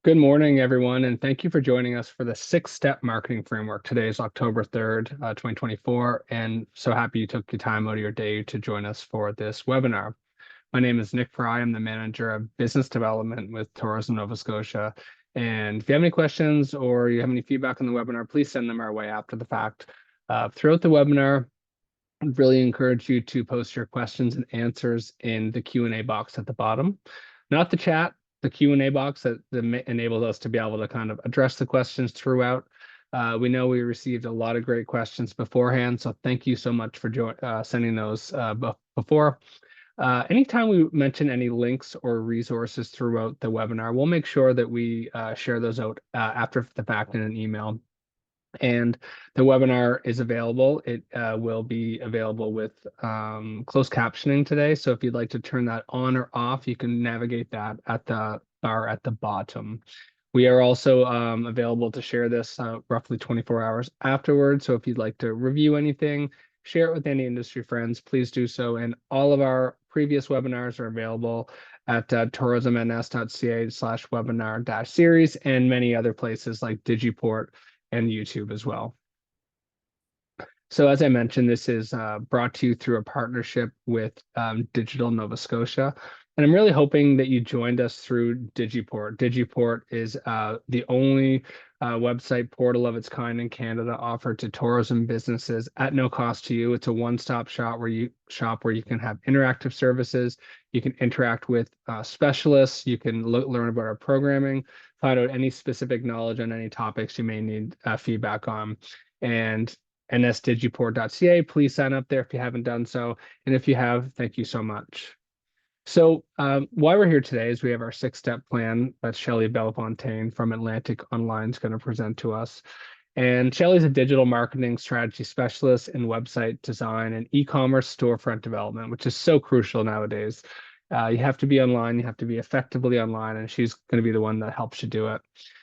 Good morning, everyone, and thank you for joining us for the six-step marketing framework. Today is October 3rd, 2024, and so happy you took your time out of your day to join us for this webinar. My name is Nick Fry. I'm the manager of business development with Tourism Nova Scotia. And if you have any questions or you have any feedback on the webinar, please send them our way after the fact. Throughout the webinar, I'd really encourage you to post your questions and answers in the Q&A box at the bottom, not the chat, the Q&A box that enables us to be able to kind of address the questions throughout. We know we received a lot of great questions beforehand, so thank you so much for sending those before. Anytime we mention any links or resources throughout the webinar, we'll make sure that we share those out after the fact in an email. And the webinar is available. It will be available with closed captioning today. So if you'd like to turn that on or off, you can navigate that at the bar at the bottom. We are also available to share this roughly 24 hours afterwards. So if you'd like to review anything, share it with any industry friends, please do so. And all of our previous webinars are available at tourismns.ca/webinar-series and many other places like Digiport and YouTube as well. So as I mentioned, this is brought to you through a partnership with Digital Nova Scotia. And I'm really hoping that you joined us through Digiport. Digiport is the only website portal of its kind in Canada offered to tourism businesses at no cost to you. It's a one-stop shop where you can have interactive services. You can interact with specialists. You can learn about our programming, find out any specific knowledge on any topics you may need feedback on. And nsdigiport.ca, please sign up there if you haven't done so. And if you have, thank you so much. So why we're here today is we have our six-step plan that Shelley Bellefontaine from Atlantic Online is going to present to us. And Shelley's a digital marketing strategy specialist in website design and e-commerce storefront development, which is so crucial nowadays. You have to be online, you have to be effectively online, and she's going to be the one that helps you do it.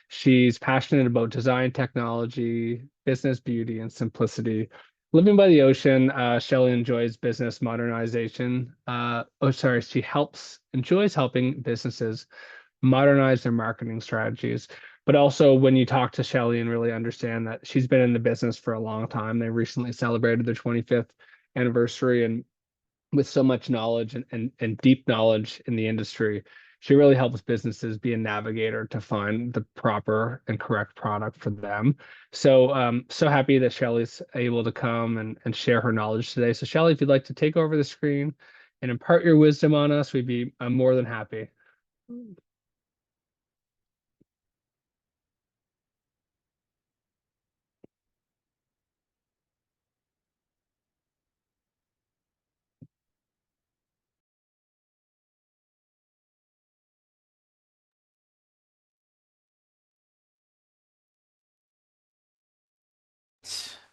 She's passionate about design, technology, business beauty, and simplicity. Living by the ocean, Shelley enjoys business modernization. She enjoys helping businesses modernize their marketing strategies. But also when you talk to Shelley and really understand that she's been in the business for a long time, they recently celebrated their 25th anniversary, and with so much knowledge and deep knowledge in the industry, she really helps businesses be a navigator to find the proper and correct product for them. So so happy that Shelley's able to come and share her knowledge today. So Shelley, if you'd like to take over the screen and impart your wisdom on us, we'd be more than happy.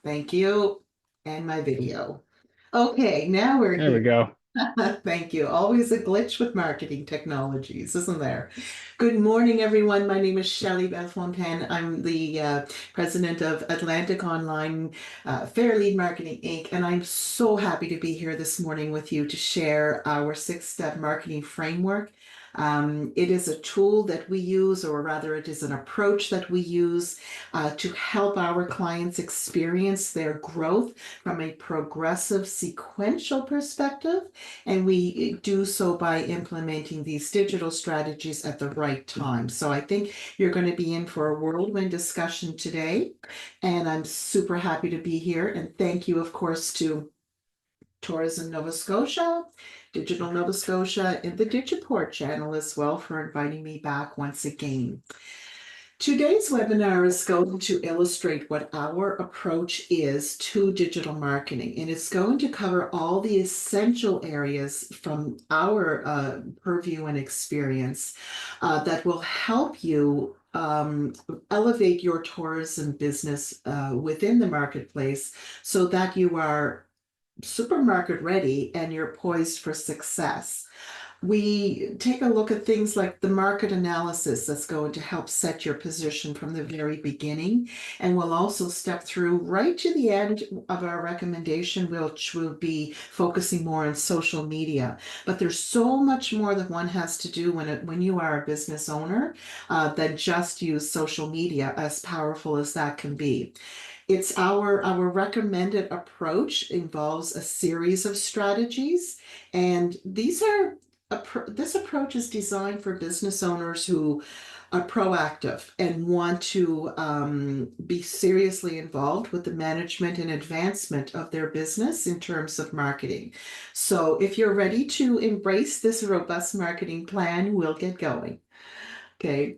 Thank you. And my video. Okay, now we're There we here. go. Thank you. Always a glitch with marketing technologies, isn't there? Good morning, everyone. My name is Shelley Bellefontaine. I'm the president of Atlantic Online Fairlead Marketing Inc. And I'm so happy to be here this morning with you to share our six-step marketing framework. It is a tool that we use, or rather it is an approach that we use to help our clients experience their growth from a progressive sequential perspective. And we do so by implementing these digital strategies at the right time. So I think you're going to be in for a whirlwind discussion today. And I'm super happy to be here. And thank you, of course, to Tourism Nova Scotia, Digital Nova Scotia, and the Digiport channel as well for inviting me back once again. Today's webinar is going to illustrate what our approach is to digital marketing, and it's going to cover all the essential areas from our purview and experience that will help you elevate your tourism business within the marketplace so that you are supermarket ready and you're poised for success. We take a look at things like the market analysis that's going to help set your position from the very beginning. And we'll also step through right to the end of our recommendation, which will be focusing more on social media. But there's so much more that one has to do when you are a business owner than just use social media, as powerful as that can be. It's our recommended approach involves a series of strategies, and this approach is designed for business owners who are proactive and want to be seriously involved with the management and advancement of their business in terms of marketing. So if you're ready to embrace this robust marketing plan, we'll get going. Okay.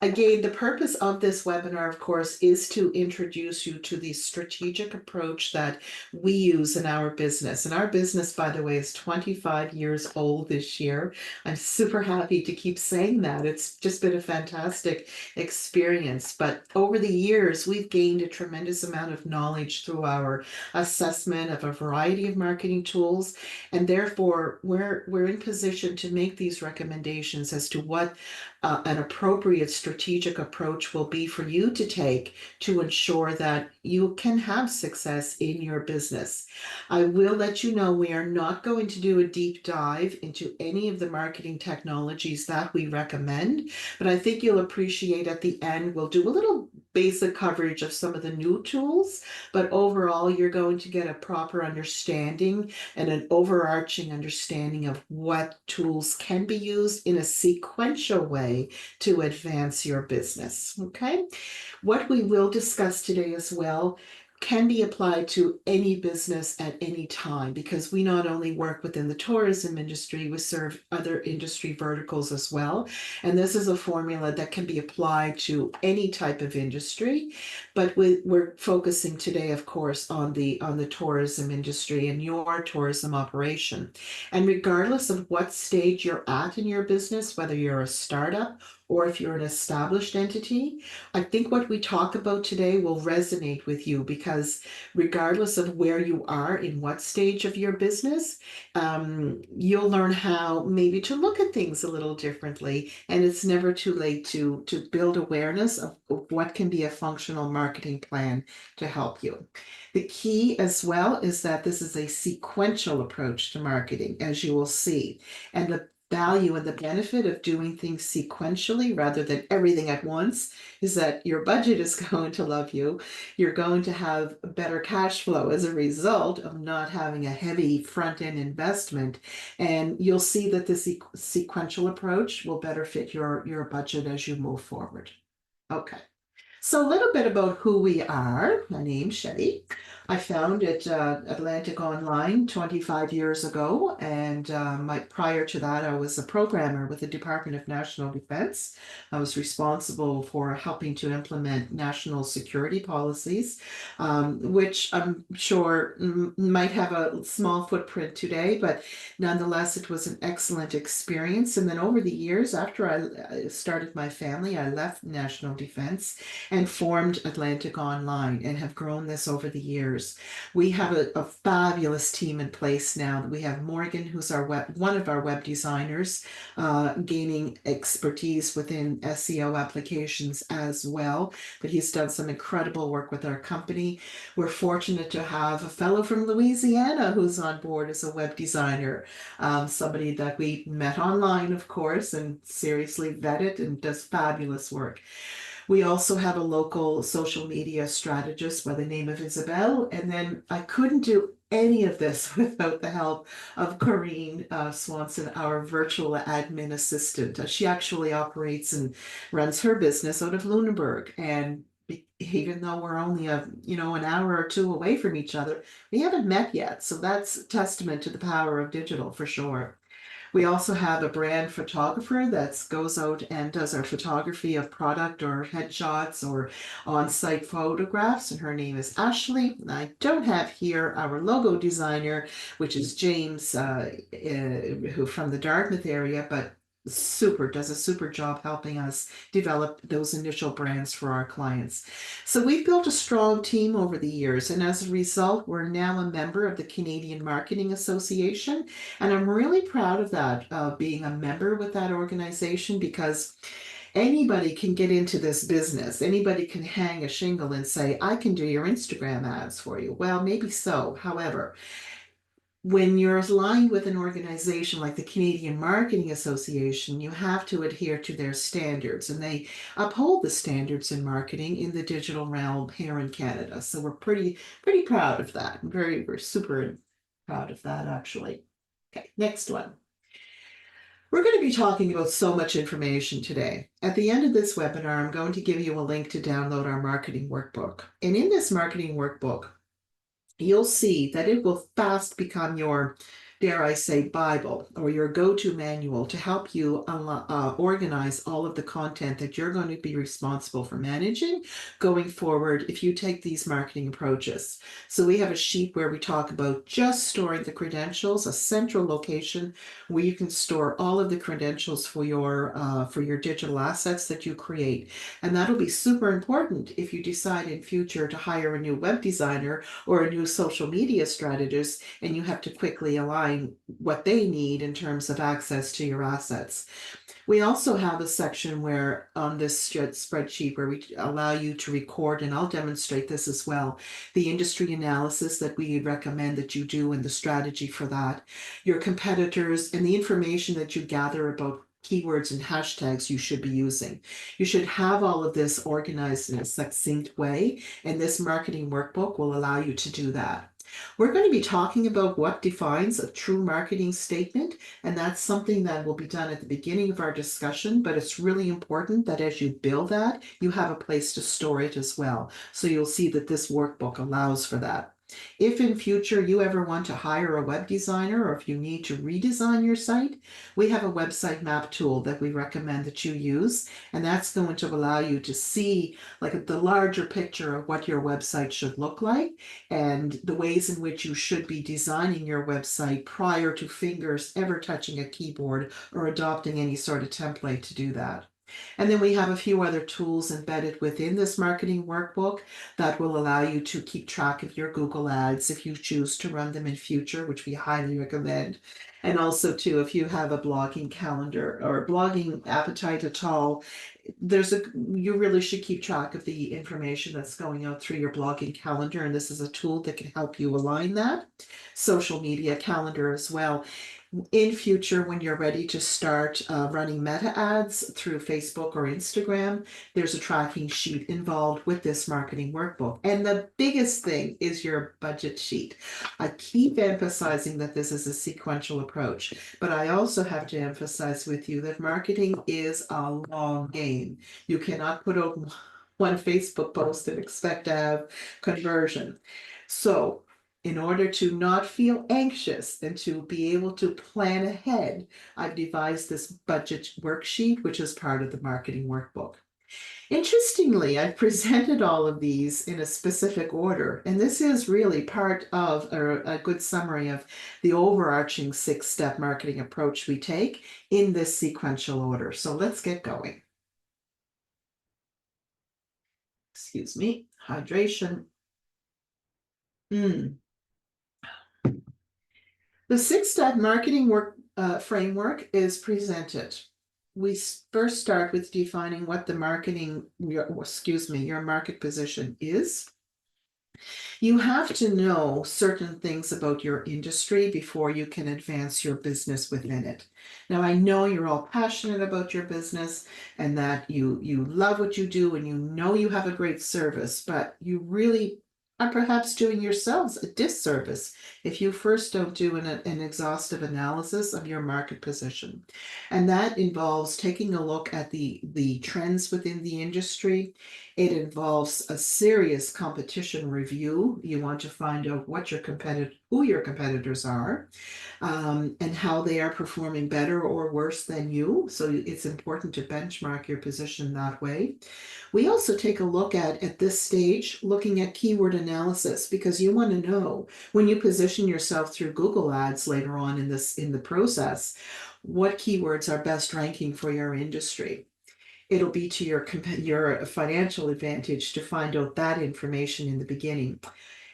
Again, the purpose of this webinar, of course, is to introduce you to the strategic approach that we use in our business. And our business, by the way, is 25 years old this year. I'm super happy to keep saying that. It's just been a fantastic experience. But over the years, we've gained a tremendous amount of knowledge through our assessment of a variety of marketing tools. And therefore, we're in position to make these recommendations as to what an appropriate strategic approach will be for you to take to ensure that you can have success in your business. I will let you know we are not going to do a deep dive into any of the marketing technologies that we recommend, but I think you'll appreciate at the end, we'll do a little basic coverage of some of the new tools, but overall, you're going to get a proper understanding and an overarching understanding of what tools can be used in a sequential way to advance your business. Okay. What we will discuss today as well can be applied to any business at any time, because we not only work within the tourism industry, we serve other industry verticals as well. And this is a formula that can be applied to any type of industry. But we're focusing today, of course, on the tourism industry and your tourism operation. And regardless of what stage you're at in your business, whether you're a startup or if you're an established entity, I think what we talk about today will resonate with you, because regardless of where you are in what stage of your business, you'll learn how maybe to look at things a little differently. And it's never too late to build awareness of what can be a functional marketing plan to help you. The key as well is that this is a sequential approach to marketing, as you will see. And the value and the benefit of doing things sequentially rather than everything at once is that your budget is going to love you. You're going to have better cash flow as a result of not having a heavy front-end investment. And you'll see that the sequential approach will better fit your budget as you move forward. Okay. So a little bit about who we are. My name's Shelly. I founded Atlantic Online 25 years ago, and prior to that, I was a programmer with the Department of National Defense. I was responsible for helping to implement national security policies, which I'm sure might have a small footprint today, but nonetheless, it was an excellent experience. And then over the years, after I started my family, I left National Defense and formed Atlantic Online and have grown this over the years. We have a fabulous team in place now. We have Morgan, who's one of our web designers, gaining expertise within SEO applications as well. But he's done some incredible work with our company. We're fortunate to have a fellow from Louisiana who's on board as a web designer, somebody that we met online, of course, and seriously vetted and does fabulous work. We also have a local social media strategist by the name of Isabel. And then I couldn't do any of this without the help of Corrine Swanson, our virtual admin assistant. She actually operates and runs her business out of Lunenburg. And even though we're only an hour or two away from each other, we haven't met yet. So that's a testament to the power of digital for sure. We also have a brand photographer that goes out and does our photography of product or headshots or on-site photographs, and her name is Ashley. I don't have here our logo designer, which is James, who from the Dartmouth area, but does a super job helping us develop those initial brands for our clients. So we've built a strong team over the years, and as a result, we're now a member of the Canadian Marketing Association, and I'm really proud of that, being a member with that organization, because anybody can get into this business. Anybody can hang a shingle and say, I can do your Instagram ads for you. Well, maybe so. However, when you're aligned with an organization like the Canadian Marketing Association, you have to adhere to their standards, and they uphold the standards in marketing in the digital realm here in Canada. So we're pretty proud of that. We're super proud of that, actually. Okay, next one. We're going to be talking about so much information today. At the end of this webinar, I'm going to give you a link to download our marketing workbook. And in this marketing workbook, you'll see that it will fast become your, dare I say, Bible, or your go-to manual to help you organize all of the content that you're going to be responsible for managing going forward if you take these marketing approaches. So we have a sheet where we talk about just storing the credentials, a central location where you can store all of the credentials for your digital assets that you create. And that'll be super important if you decide in future to hire a new web designer or a new social media strategist, and you have to quickly align what they need in terms of access to your assets. We also have a section where on this spreadsheet where we allow you to record, and I'll demonstrate this as well, the industry analysis that we recommend that you do and the strategy for that, your competitors, and the information that you gather about keywords and hashtags you should be using. You should have all of this organized in a succinct way, and this marketing workbook will allow you to do that. We're going to be talking about what defines a true marketing statement, and that's something that will be done at the beginning of our discussion, but it's really important that as you build that, you have a place to store it as well. So you'll see that this workbook allows for that. If in future you ever want to hire a web designer, or if you need to redesign your site, we have a website map tool that we recommend that you use, and that's going to allow you to see like the larger picture of what your website should look like and the ways in which you should be designing your website prior to fingers ever touching a keyboard or adopting any sort of template to do that. And then we have a few other tools embedded within this marketing workbook that will allow you to keep track of your Google ads if you choose to run them in future, which we highly recommend. And also too, if you have a blogging calendar or blogging appetite at all, you really should keep track of the information that's going out through your blogging calendar. And this is a tool that can help you align that. Social media calendar as well. In future, when you're ready to start running meta ads through Facebook or Instagram, there's a tracking sheet involved with this marketing workbook. And the biggest thing is your budget sheet. I keep emphasizing that this is a sequential approach, but I also have to emphasize with you that marketing is a long game. You cannot put out one Facebook post and expect to have conversion. So in order to not feel anxious and to be able to plan ahead, I've devised this budget worksheet, which is part of the marketing workbook. Interestingly, I've presented all of these in a specific order, and this is really part of a good summary of the overarching 6-step marketing approach we take in this sequential order. So let's get going. Excuse me, hydration. The 6-step marketing framework is presented. We first start with defining what the your market position is. You have to know certain things about your industry before you can advance your business within it. Now, I know you're all passionate about your business and that you love what you do and you know you have a great service, but you really are perhaps doing yourselves a disservice if you first don't do an exhaustive analysis of your market position. And that involves taking a look at the trends within the industry. It involves a serious competition review. You want to find out who your competitors are, and how they are performing better or worse than you. So it's important to benchmark your position that way. We also take a look at this stage, looking at keyword analysis, because you want to know when you position yourself through Google Ads later on in the process, what keywords are best ranking for your industry. It'll be to your financial advantage to find out that information in the beginning.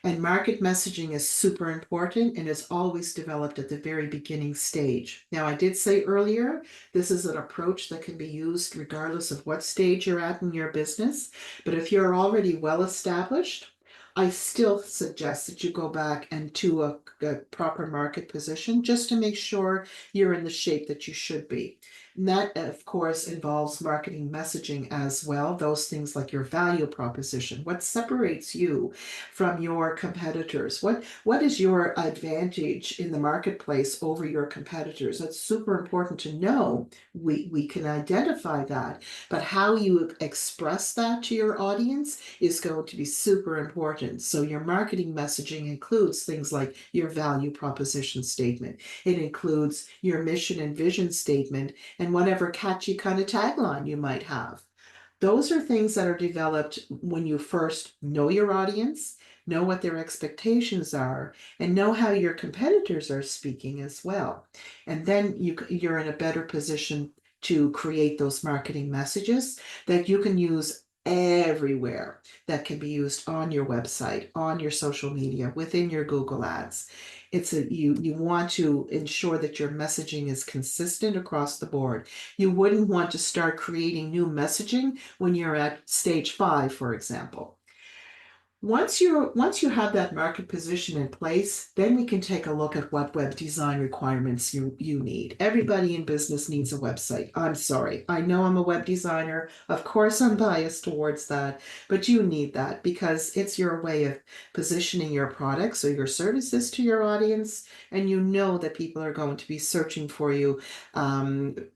And market messaging is super important and is always developed at the very beginning stage. Now, I did say earlier, this is an approach that can be used regardless of what stage you're at in your business. But if you're already well established, I still suggest that you go back and to a proper market position just to make sure you're in the shape that you should be. And that, of course, involves marketing messaging as well. Those things like your value proposition. What separates you from your competitors? What is your advantage in the marketplace over your competitors? That's super important to know. We can identify that, but how you express that to your audience is going to be super important. So your marketing messaging includes things like your value proposition statement. It includes your mission and vision statement and whatever catchy kind of tagline you might have. Those are things that are developed when you first know your audience, know what their expectations are, and know how your competitors are speaking as well. And then you're in a better position to create those marketing messages that you can use everywhere, that can be used on your website, on your social media, within your Google Ads. You want to ensure that your messaging is consistent across the board. You wouldn't want to start creating new messaging when you're at stage 5, for example. Once you have that market position in place, then we can take a look at what web design requirements you need. Everybody in business needs a website. I'm sorry. I know I'm a web designer. Of course, I'm biased towards that, but you need that because it's your way of positioning your products or your services to your audience, and you know that people are going to be searching for you.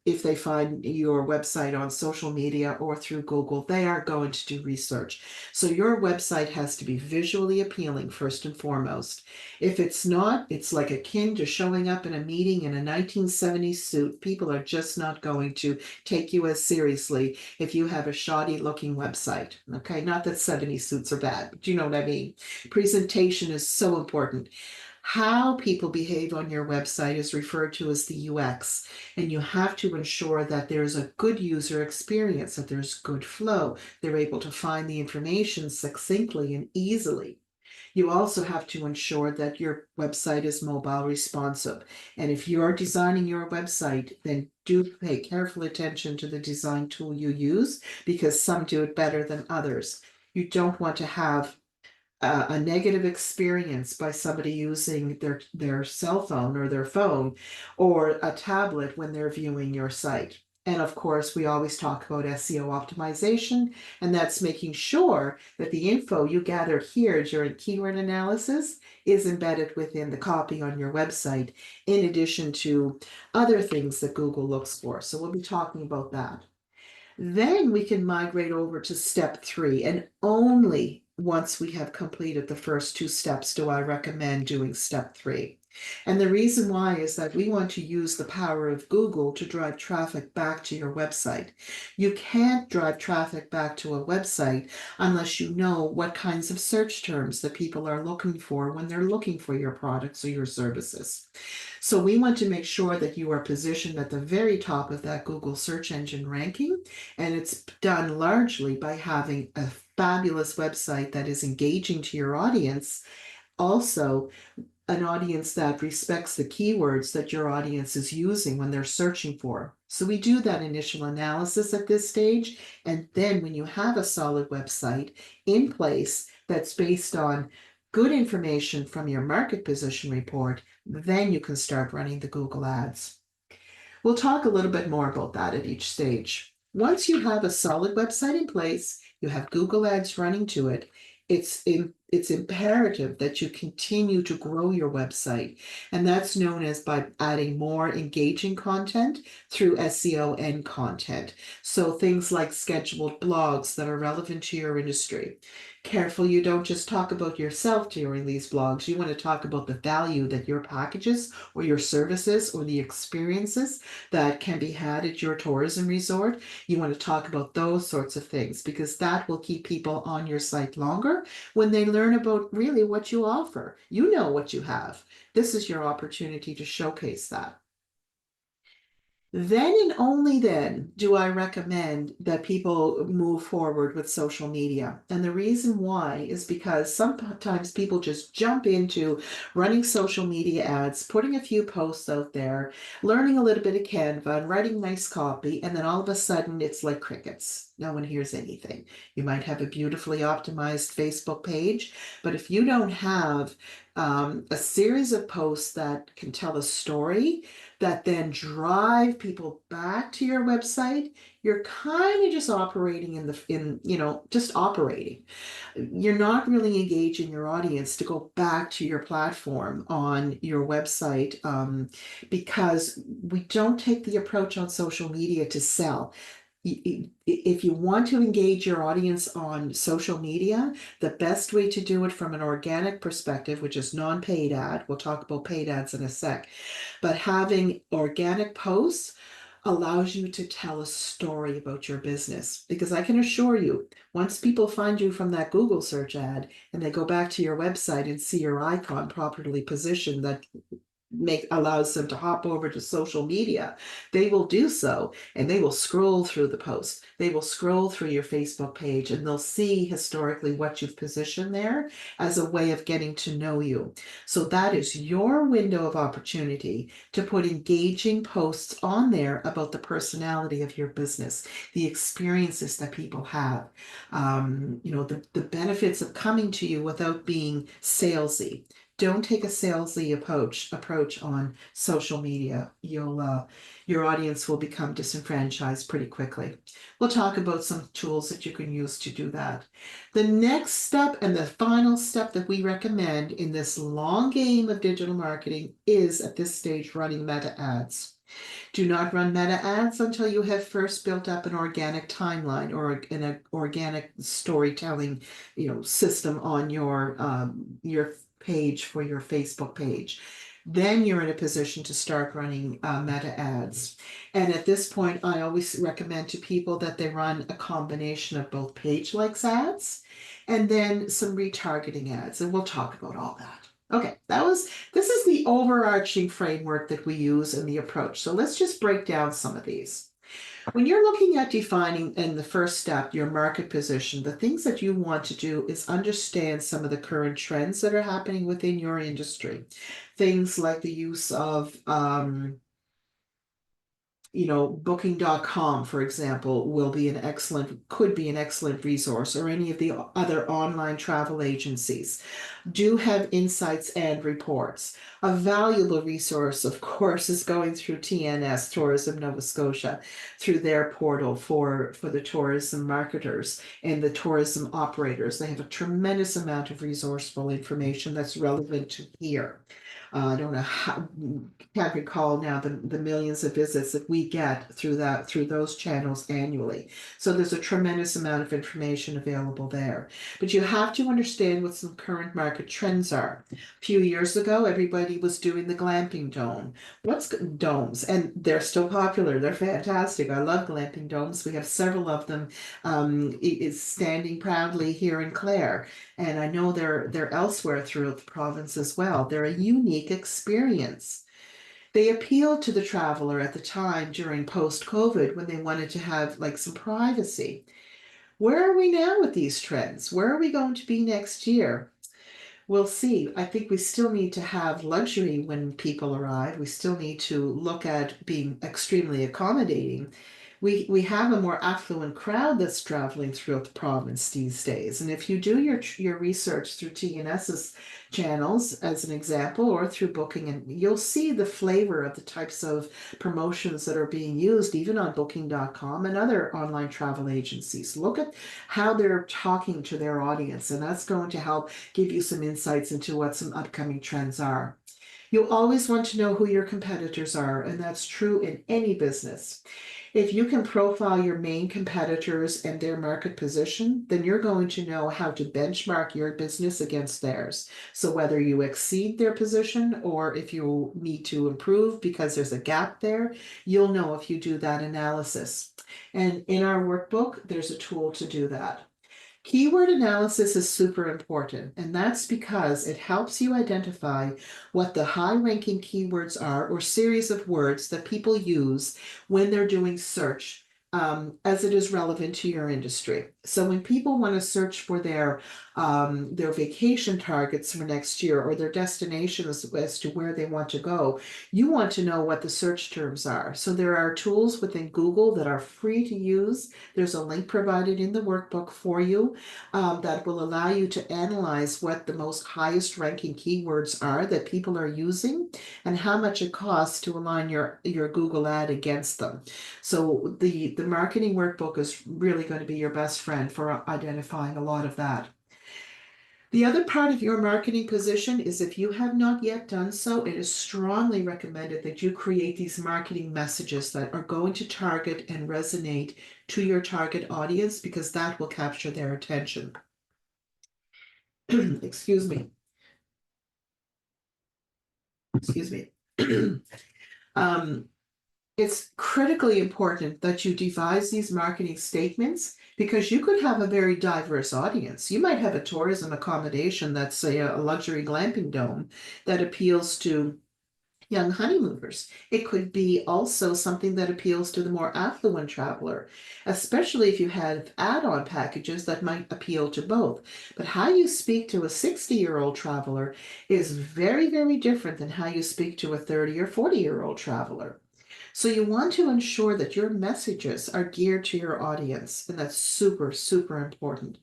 If they find your website on social media or through Google, they are going to do research. So your website has to be visually appealing first and foremost. If it's not, it's like akin to showing up in a meeting in a 1970s suit. People are just not going to take you as seriously if you have a shoddy looking website. Okay, not that 70s suits are bad, but you know what I mean. Presentation is so important. How people behave on your website is referred to as the UX, and you have to ensure that there's a good user experience, that there's good flow. They're able to find the information succinctly and easily. You also have to ensure that your website is mobile responsive. And if you're designing your website, then do pay careful attention to the design tool you use because some do it better than others. You don't want to have a negative experience by somebody using their cell phone or their phone or a tablet when they're viewing your site. And of course, we always talk about SEO optimization, and that's making sure that the info you gather here during keyword analysis is embedded within the copy on your website, in addition to other things that Google looks for. So we'll be talking about that. Then we can migrate over to step 3, and only once we have completed the first 2 steps do I recommend doing step 3. And the reason why is that we want to use the power of Google to drive traffic back to your website. You can't drive traffic back to a website unless you know what kinds of search terms that people are looking for when they're looking for your products or your services. So we want to make sure that you are positioned at the very top of that Google search engine ranking, and it's done largely by having a fabulous website that is engaging to your audience. Also, an audience that respects the keywords that your audience is using when they're searching for. So we do that initial analysis at this stage. And then when you have a solid website in place that's based on good information from your market position report, then you can start running the Google Ads. We'll talk a little bit more about that at each stage. Once you have a solid website in place, you have Google Ads running to it, it's imperative that you continue to grow your website. And that's known as by adding more engaging content through SEO and content. So things like scheduled blogs that are relevant to your industry. Careful you don't just talk about yourself during these blogs. You want to talk about the value that your packages or your services or the experiences that can be had at your tourism resort. You want to talk about those sorts of things because that will keep people on your site longer when they learn about really what you offer. You know what you have. This is your opportunity to showcase that. Then and only then do I recommend that people move forward with social media. And the reason why is because sometimes people just jump into running social media ads, putting a few posts out there, learning a little bit of Canva and writing nice copy, and then all of a sudden it's like crickets. No one hears anything. You might have a beautifully optimized Facebook page, but if you don't have a series of posts that can tell a story, that then drive people back to your website, you're kind of just operating just operating. You're not really engaging your audience to go back to your platform on your website, because we don't take the approach on social media to sell. If you want to engage your audience on social media, the best way to do it from an organic perspective, which is non-paid ad, we'll talk about paid ads in a sec, but having organic posts allows you to tell a story about your business. Because I can assure you, once people find you from that Google search ad and they go back to your website and see your icon properly positioned, that allows them to hop over to social media, they will do so and they will scroll through the post. They will scroll through your Facebook page and they'll see historically what you've positioned there as a way of getting to know you. So that is your window of opportunity to put engaging posts on there about the personality of your business, the experiences that people have, the benefits of coming to you without being salesy. Don't take a salesy approach on social media. Your audience will become disenfranchised pretty quickly. We'll talk about some tools that you can use to do that. The next step and the final step that we recommend in this long game of digital marketing is at this stage running meta ads. Do not run meta ads until you have first built up an organic timeline or an organic storytelling, system on your page for your Facebook page. Then you're in a position to start running meta ads. And at this point, I always recommend to people that they run a combination of both page likes ads and then some retargeting ads. And we'll talk about all that. Okay, this is the overarching framework that we use in the approach. So let's just break down some of these. When you're looking at defining in the first step your market position, the things that you want to do is understand some of the current trends that are happening within your industry. Things like the use of booking.com, for example, could be an excellent resource, or any of the other online travel agencies do have insights and reports. A valuable resource, of course, is going through TNS, Tourism Nova Scotia, through their portal for the tourism marketers and the tourism operators. They have a tremendous amount of resourceful information that's relevant to here. I don't know how, can't recall now the millions of visits that we get through those channels annually. So there's a tremendous amount of information available there. But you have to understand what some current market trends are. A few years ago, everybody was doing the glamping dome. What's domes? And they're still popular. They're fantastic. I love glamping domes. We have several of them. Is standing proudly here in Clare. And I know they're elsewhere throughout the province as well. They're a unique experience. They appealed to the traveler at the time during post-COVID when they wanted to have like some privacy. Where are we now with these trends? Where are we going to be next year? We'll see. I think we still need to have luxury when people arrive. We still need to look at being extremely accommodating. We have a more affluent crowd that's traveling throughout the province these days. And if you do your research through TNS's channels, as an example, or through Booking, and you'll see the flavor of the types of promotions that are being used, even on Booking.com and other online travel agencies. Look at how they're talking to their audience, and that's going to help give you some insights into what some upcoming trends are. You'll always want to know who your competitors are, and that's true in any business. If you can profile your main competitors and their market position, then you're going to know how to benchmark your business against theirs. So whether you exceed their position or if you need to improve because there's a gap there, you'll know if you do that analysis. And in our workbook, there's a tool to do that. Keyword analysis is super important, and that's because it helps you identify what the high-ranking keywords are or series of words that people use when they're doing search, as it is relevant to your industry. So when people want to search for their vacation targets for next year or their destinations as to where they want to go, you want to know what the search terms are. So there are tools within Google that are free to use. There's a link provided in the workbook for you that will allow you to analyze what the most highest ranking keywords are that people are using and how much it costs to align your Google ad against them. So the marketing workbook is really going to be your best friend for identifying a lot of that. The other part of your marketing position is if you have not yet done so, it is strongly recommended that you create these marketing messages that are going to target and resonate to your target audience because that will capture their attention. Excuse me. Excuse me. It's critically important that you devise these marketing statements because you could have a very diverse audience. You might have a tourism accommodation that's, say, a luxury glamping dome that appeals to young honeymooners. It could be also something that appeals to the more affluent traveler, especially if you have add-on packages that might appeal to both. But how you speak to a 60-year-old traveler is very, very different than how you speak to a 30 or 40-year-old traveler. So you want to ensure that your messages are geared to your audience, and that's super, super important.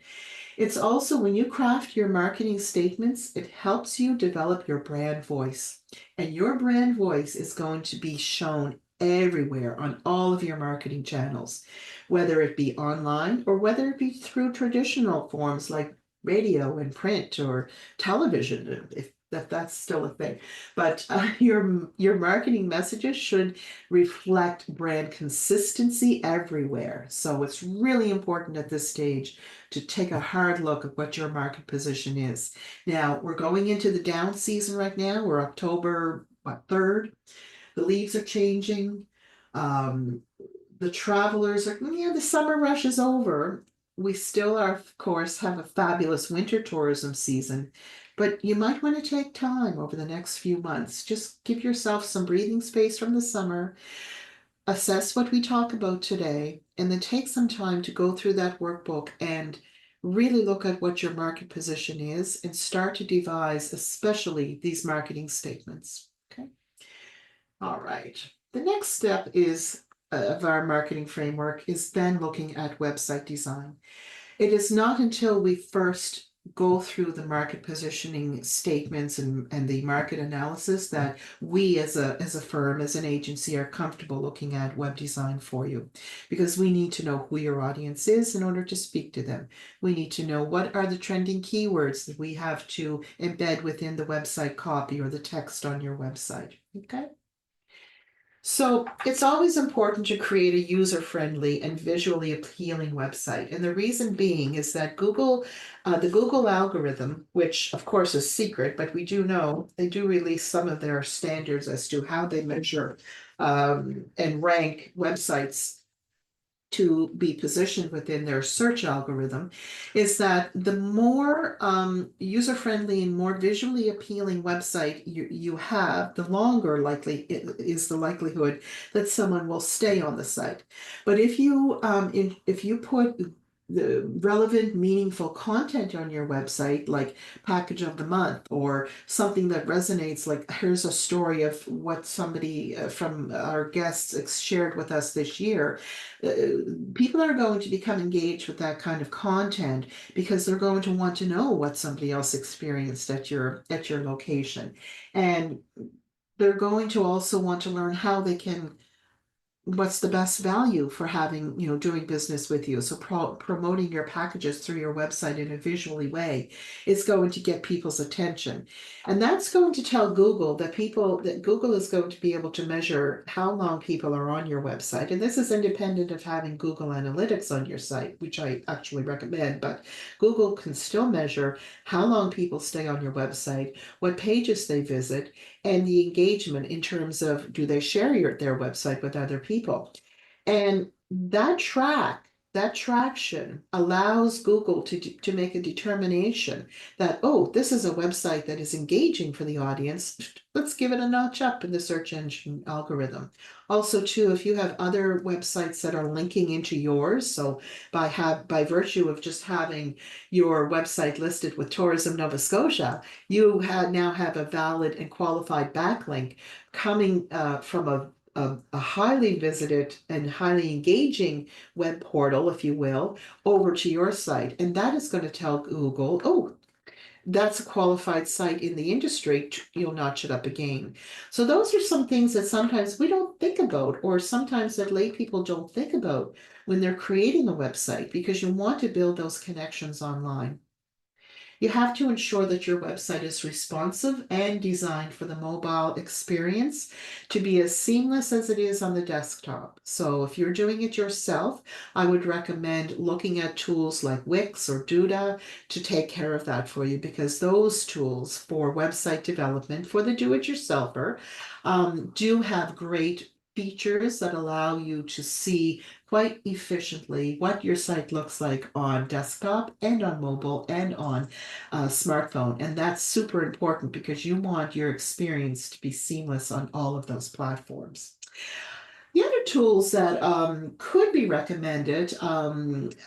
It's also when you craft your marketing statements, it helps you develop your brand voice. And your brand voice is going to be shown everywhere on all of your marketing channels, whether it be online or whether it be through traditional forms like radio and print or television, if that's still a thing. But your marketing messages should reflect brand consistency everywhere. So it's really important at this stage to take a hard look at what your market position is. Now, we're going into the down season right now. We're October, 3rd. The leaves are changing. Um, the travelers are, yeah, the summer rush is over. We still are, of course, have a fabulous winter tourism season, but you might want to take time over the next few months. Just give yourself some breathing space from the summer, assess what we talk about today, and then take some time to go through that workbook and really look at what your market position is and start to devise, especially these marketing statements. Okay. All right. The next step is of our marketing framework is then looking at website design. It is not until we first go through the market positioning statements and the market analysis that we as a firm, as an agency, are comfortable looking at web design for you. Because we need to know who your audience is in order to speak to them. We need to know what are the trending keywords that we have to embed within the website copy or the text on your website. Okay. So it's always important to create a user-friendly and visually appealing website. And the reason being is that the Google algorithm, which of course is secret, but we do know they do release some of their standards as to how they measure and rank websites to be positioned within their search algorithm, is that the more user-friendly and more visually appealing website you have, the longer likely is the likelihood that someone will stay on the site. But if you put the relevant, meaningful content on your website, like package of the month or something that resonates, like here's a story of what somebody from our guests shared with us this year, uh, people are going to become engaged with that kind of content because they're going to want to know what somebody else experienced at your location, and they're going to also want to learn how they can what's the best value for having, doing business with you. So promoting your packages through your website in a visually way is going to get people's attention. And that's going to tell Google that Google is going to be able to measure how long people are on your website. And this is independent of having Google Analytics on your site, which I actually recommend, but Google can still measure how long people stay on your website, what pages they visit, and the engagement in terms of do they share their website with other people. And that track that traction allows Google to make a determination that, oh, this is a website that is engaging for the audience. Let's give it a notch up in the search engine algorithm. Also, too, if you have other websites that are linking into yours, so by virtue of just having your website listed with Tourism Nova Scotia, you now have a valid and qualified backlink coming from a highly visited and highly engaging web portal, if you will, over to your site. And that is going to tell Google, oh, that's a qualified site in the industry. You'll notch it up again. So those are some things that sometimes we don't think about, or sometimes that lay people don't think about when they're creating a website, because you want to build those connections online. You have to ensure that your website is responsive and designed for the mobile experience to be as seamless as it is on the desktop. So if you're doing it yourself, I would recommend looking at tools like Wix or Duda to take care of that for you, because those tools for website development for the do-it-yourselfer do have great features that allow you to see quite efficiently what your site looks like on desktop and on mobile and on smartphone. And that's super important because you want your experience to be seamless on all of those platforms. The other tools that could be recommended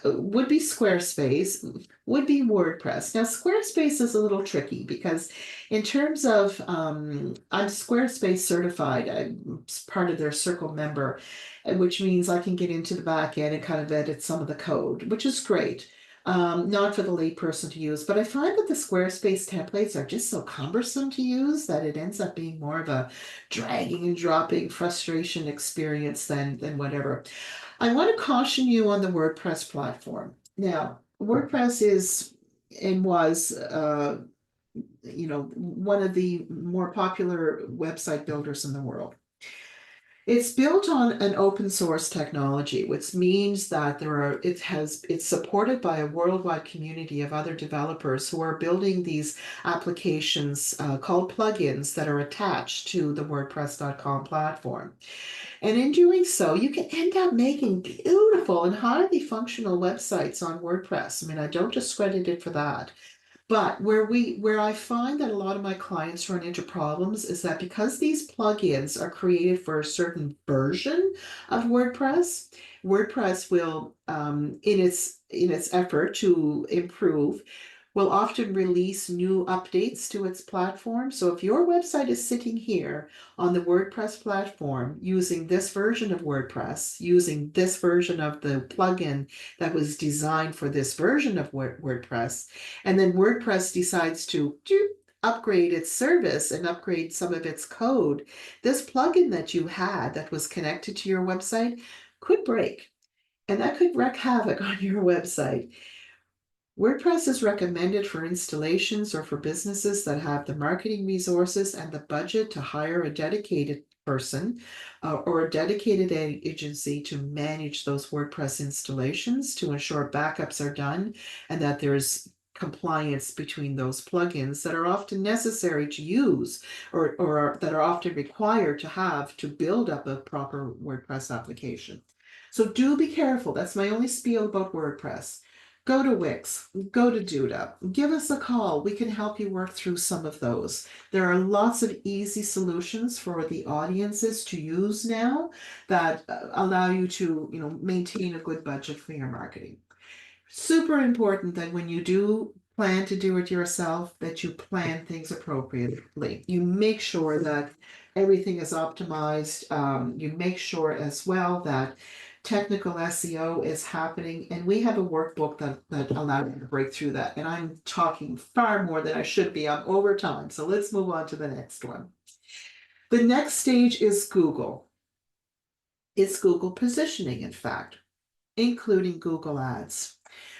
would be Squarespace, would be WordPress. Now, Squarespace is a little tricky because, in terms of, I'm Squarespace certified. I'm part of their Circle member, which means I can get into the back end and kind of edit some of the code, which is great. Not for the layperson to use, but I find that the Squarespace templates are just so cumbersome to use that it ends up being more of a dragging and dropping frustration experience than whatever. I want to caution you on the WordPress platform. Now, WordPress is and was one of the more popular website builders in the world. It's built on an open source technology, which means that it's supported by a worldwide community of other developers who are building these applications called plugins that are attached to the WordPress.com platform. And in doing so, you can end up making beautiful and highly functional websites on WordPress. I mean, I don't discredit it for that. But where I find that a lot of my clients run into problems is that because these plugins are created for a certain version of WordPress, WordPress will, in its effort to improve, will often release new updates to its platform. So if your website is sitting here on the WordPress platform using this version of WordPress, using this version of the plugin that was designed for this version of WordPress, and then WordPress decides to upgrade its service and upgrade some of its code, this plugin that you had that was connected to your website could break. And that could wreak havoc on your website. WordPress is recommended for installations or for businesses that have the marketing resources and the budget to hire a dedicated person or a dedicated agency to manage those WordPress installations to ensure backups are done and that there's compliance between those plugins that are often necessary to use or that are often required to have to build up a proper WordPress application. So do be careful. That's my only spiel about WordPress. Go to Wix, go to Duda, give us a call. We can help you work through some of those. There are lots of easy solutions for the audiences to use now that allow you to, maintain a good budget for your marketing. Super important that when you do plan to do it yourself, that you plan things appropriately. You make sure that everything is optimized. You make sure as well that technical SEO is happening. And we have a workbook that allows you to break through that. And I'm talking far more than I should be. I'm over time. So let's move on to the next one. The next stage is Google. It's Google positioning, in fact, including Google Ads.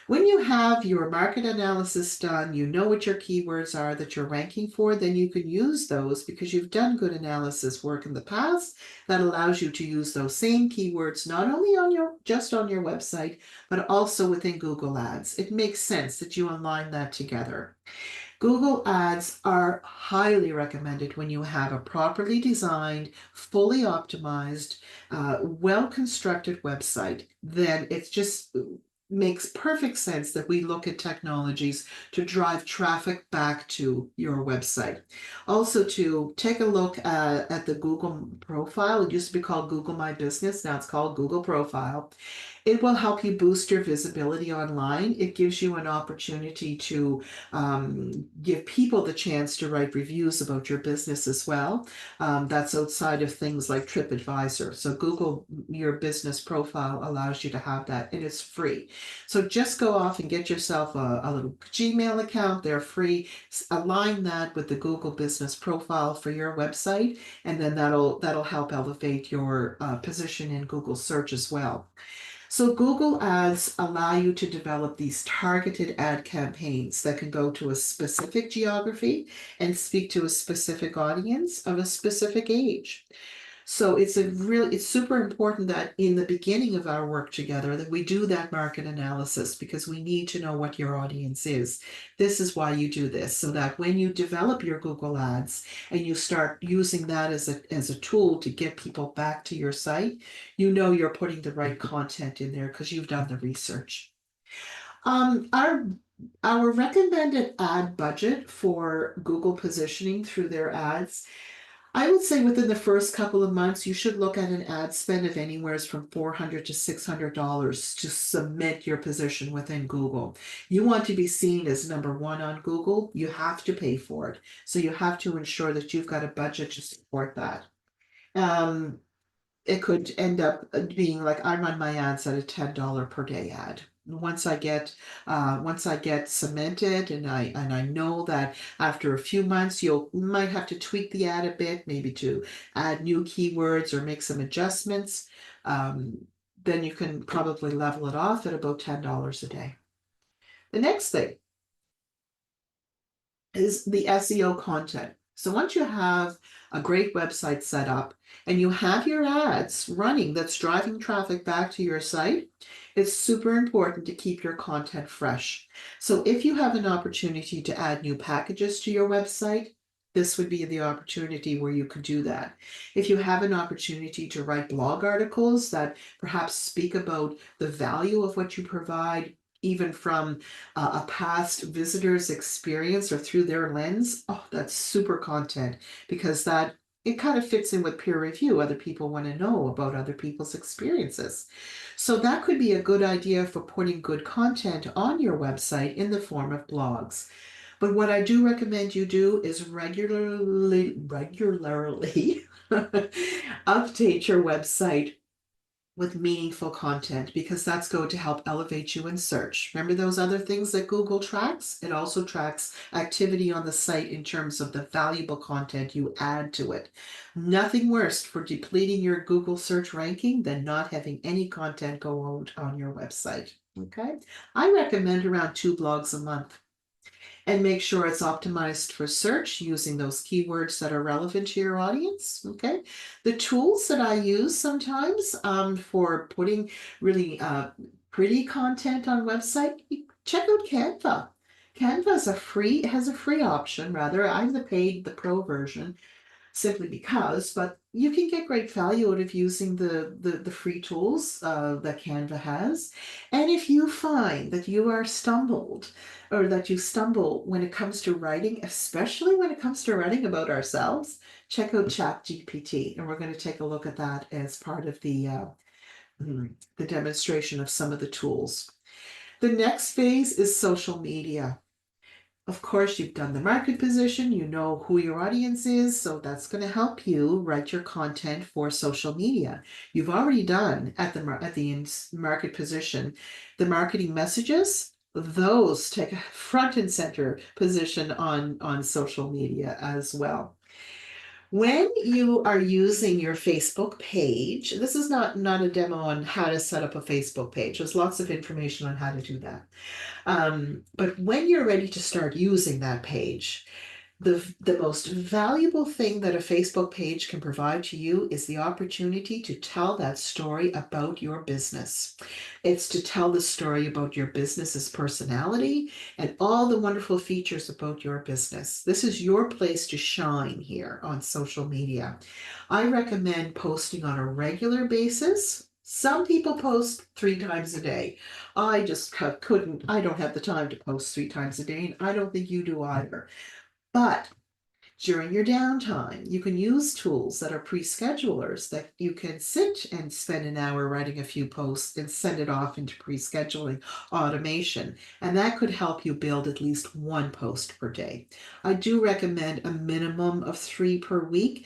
When you have your market analysis done, you know what your keywords are that you're ranking for, then you can use those because you've done good analysis work in the past that allows you to use those same keywords not only just on your website, but also within Google Ads. It makes sense that you align that together. Google Ads are highly recommended when you have a properly designed, fully optimized, well-constructed website. Then it just makes perfect sense that we look at technologies to drive traffic back to your website. Also, to take a look at the Google profile. It used to be called Google My Business. Now it's called Google Profile. It will help you boost your visibility online. It gives you an opportunity to give people the chance to write reviews about your business as well. That's outside of things like TripAdvisor. So Google Your Business Profile allows you to have that, and it's free. So just go off and get yourself a little Gmail account. They're free. Align that with the Google Business Profile for your website, and then that'll help elevate your position in Google search as well. So Google Ads allow you to develop these targeted ad campaigns that can go to a specific geography and speak to a specific audience of a specific age. So it's super important that in the beginning of our work together that we do that market analysis, because we need to know what your audience is. This is why you do this, so that when you develop your Google Ads and you start using that as a tool to get people back to your site, you know you're putting the right content in there because you've done the research. Um, our our recommended ad budget for Google positioning through their ads, I would say within the first couple of months, you should look at an ad spend of anywhere from $400 to $600 to cement your position within Google. You want to be seen as number one on Google, you have to pay for it. So you have to ensure that you've got a budget to support that. Um, it could end up being like I run my ads at a $10 per day ad. Once I get cemented, and I know that after a few months you might have to tweak the ad a bit, maybe to add new keywords or make some adjustments, um, then you can probably level it off at about $10 a day. The next thing is the SEO content. So once you have a great website set up and you have your ads running that's driving traffic back to your site, it's super important to keep your content fresh. So if you have an opportunity to add new packages to your website, this would be the opportunity where you could do that. If you have an opportunity to write blog articles that perhaps speak about the value of what you provide, even from a past visitor's experience or through their lens, oh, that's super content, because that it kind of fits in with peer review. Other people want to know about other people's experiences. So that could be a good idea for putting good content on your website in the form of blogs. But what I do recommend you do is regularly update your website with meaningful content, because that's going to help elevate you in search. Remember those other things that Google tracks? It also tracks activity on the site in terms of the valuable content you add to it. Nothing worse for depleting your Google search ranking than not having any content go out on your website. Okay, I recommend around 2 blogs a month, and make sure it's optimized for search using those keywords that are relevant to your audience. Okay. The tools that I use sometimes for putting really pretty content on website, check out Canva. Canva is has a free option rather. I have the pro version simply because, but you can get great value out of using the free tools that Canva has. And if you find that you are stumbled, or that you stumble when it comes to writing, especially when it comes to writing about ourselves, check out ChatGPT. And we're going to take a look at that as part of the demonstration of some of the tools. The next phase is social media. Of course, you've done the market position, you know who your audience is, so that's going to help you write your content for social media. You've already done at the market position the marketing messages. Those take a front and center position on social media as well. When you are using your Facebook page, this is not a demo on how to set up a Facebook page. There's lots of information on how to do that. But when you're ready to start using that page, The most valuable thing that a Facebook page can provide to you is the opportunity to tell that story about your business. It's to tell the story about your business's personality and all the wonderful features about your business. This is your place to shine here on social media. I recommend posting on a regular basis. Some people post 3 times a day. I just couldn't, I don't have the time to post 3 times a day, and I don't think you do either. But during your downtime, you can use tools that are pre-schedulers that you can sit and spend an hour writing a few posts and send it off into pre-scheduling automation. And that could help you build at least 1 post per day. I do recommend a minimum of 3 per week,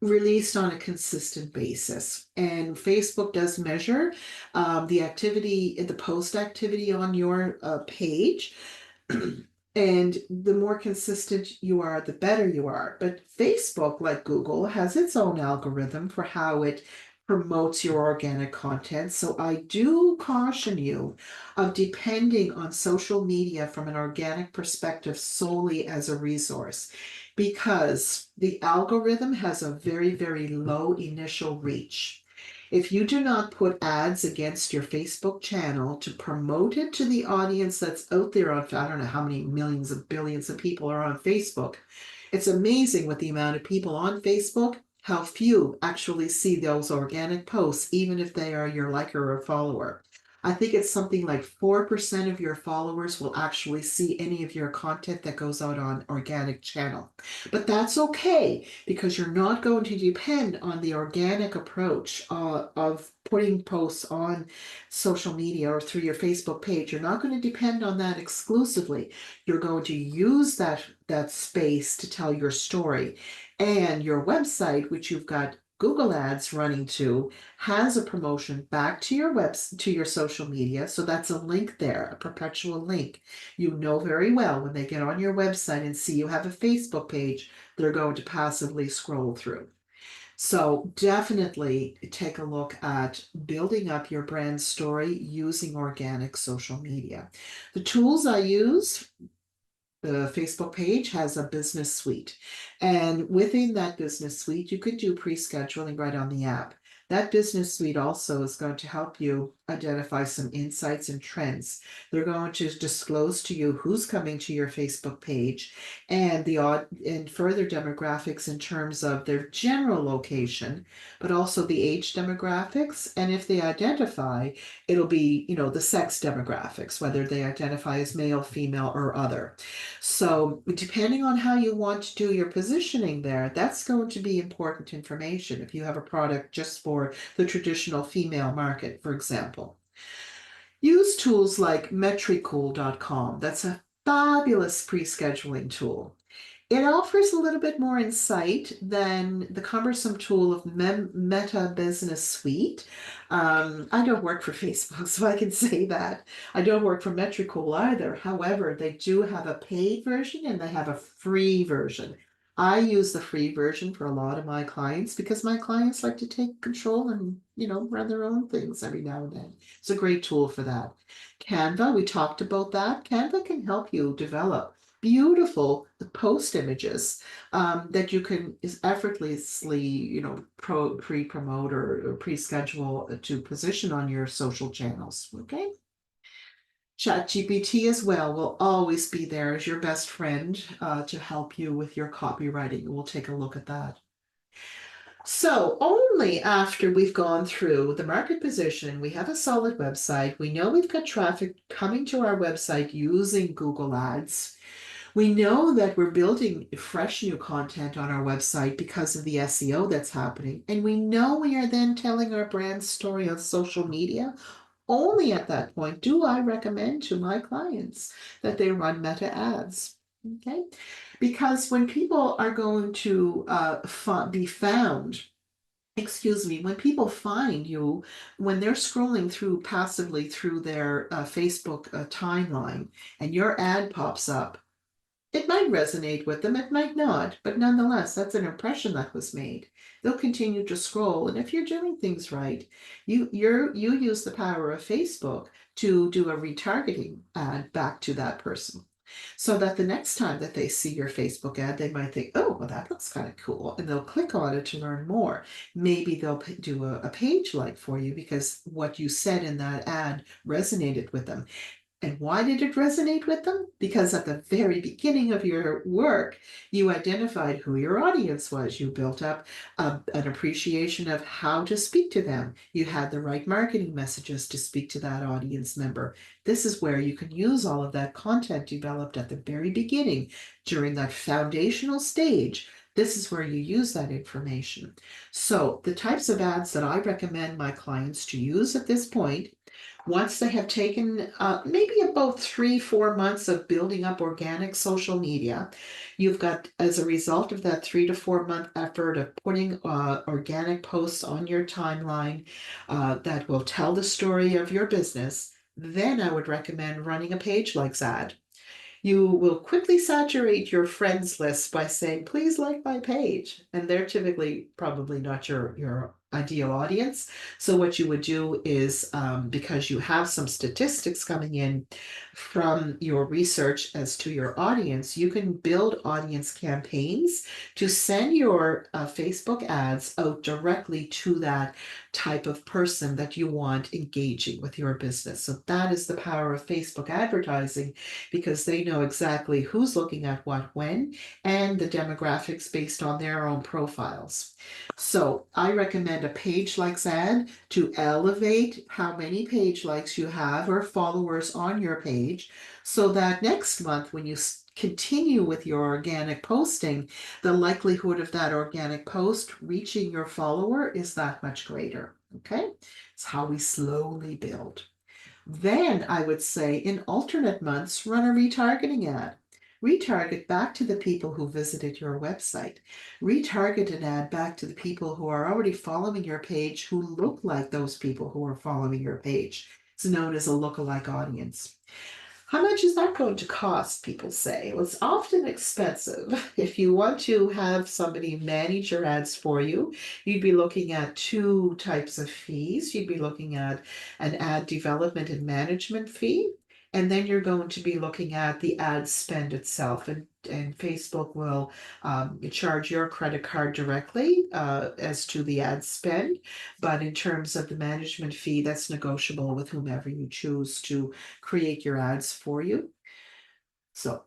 released on a consistent basis. And Facebook does measure the activity, the post activity on your page. And the more consistent you are, the better you are. But Facebook, like Google, has its own algorithm for how it promotes your organic content. So I do caution you of depending on social media from an organic perspective solely as a resource, because the algorithm has a very, very low initial reach. If you do not put ads against your Facebook channel to promote it to the audience that's out there on, I don't know how many millions of billions of people are on Facebook. It's amazing with the amount of people on Facebook, how few actually see those organic posts, even if they are your liker or follower. I think it's something like 4% of your followers will actually see any of your content that goes out on organic channel. But that's okay, because you're not going to depend on the organic approach of putting posts on social media or through your Facebook page. You're not going to depend on that exclusively. You're going to use that space to tell your story. And your website, which you've got Google Ads running to, has a promotion back to your to your social media. So that's a link there, a perpetual link. You know very well when they get on your website and see you have a Facebook page, they're going to passively scroll through. So definitely take a look at building up your brand story using organic social media. The tools I use, the Facebook page has a business suite. And within that business suite, you could do pre-scheduling right on the app. That business suite also is going to help you identify some insights and trends. They're going to disclose to you who's coming to your Facebook page and and further demographics in terms of their general location, but also the age demographics. And if they identify, it'll be, the sex demographics, whether they identify as male, female, or other. So depending on how you want to do your positioning there, that's going to be important information if you have a product just for the traditional female market, for example. Use tools like Metricool.com. That's a fabulous pre-scheduling tool. It offers a little bit more insight than the cumbersome tool of Meta Business Suite. I don't work for Facebook, so I can say that. I don't work for Metricool either. However, they do have a paid version and they have a free version. I use the free version for a lot of my clients because my clients like to take control and, run their own things every now and then. It's a great tool for that. Canva, we talked about that. Canva can help you develop beautiful post images that you can effortlessly, pre-promote or pre-schedule to position on your social channels. Okay. ChatGPT as well will always be there as your best friend to help you with your copywriting. We'll take a look at that. So only after we've gone through the market position, we have a solid website, we know we've got traffic coming to our website using Google Ads. We know that we're building fresh new content on our website because of the SEO that's happening. And we know we are then telling our brand story on social media. Only at that point do I recommend to my clients that they run meta ads. Okay, because when people are going to be found, when people find you, when they're scrolling through passively through their Facebook timeline and your ad pops up, it might resonate with them, it might not, but nonetheless, that's an impression that was made. They'll continue to scroll, and if you're doing things right, you use the power of Facebook to do a retargeting ad back to that person. so that the next time that they see your Facebook ad, they might think, oh, well, that looks kind of cool. And they'll click on it to learn more. Maybe they'll do a page like for you because what you said in that ad resonated with them. And why did it resonate with them? Because at the very beginning of your work, you identified who your audience was. You built up an appreciation of how to speak to them. You had the right marketing messages to speak to that audience member. This is where you can use all of that content developed at the very beginning during that foundational stage. This is where you use that information. So, the types of ads that I recommend my clients to use at this point, once they have taken maybe about 3-4 months of building up organic social media, you've got, as a result of that 3 to 4 month effort of putting organic posts on your timeline that will tell the story of your business, then I would recommend running a page likes ad. You will quickly saturate your friends list by saying, please like my page. And they're typically probably not your ideal audience. So what you would do is, because you have some statistics coming in from your research as to your audience, you can build audience campaigns to send your Facebook ads out directly to that type of person that you want engaging with your business. So that is the power of Facebook advertising, because they know exactly who's looking at what when and the demographics based on their own profiles. So I recommend a page likes ad to elevate how many page likes you have or followers on your page, so that next month when you continue with your organic posting, the likelihood of that organic post reaching your follower is that much greater. Okay, it's how we slowly build. Then I would say in alternate months, run a retargeting ad. Retarget back to the people who visited your website. Retarget an ad back to the people who are already following your page who look like those people who are following your page. It's known as a lookalike audience. How much is that going to cost? People say. Well, it's often expensive. If you want to have somebody manage your ads for you, you'd be looking at two types of fees. You'd be looking at an ad development and management fee, and then you're going to be looking at the ad spend itself. And Facebook will charge your credit card directly as to the ad spend. But in terms of the management fee, that's negotiable with whomever you choose to create your ads for you. So,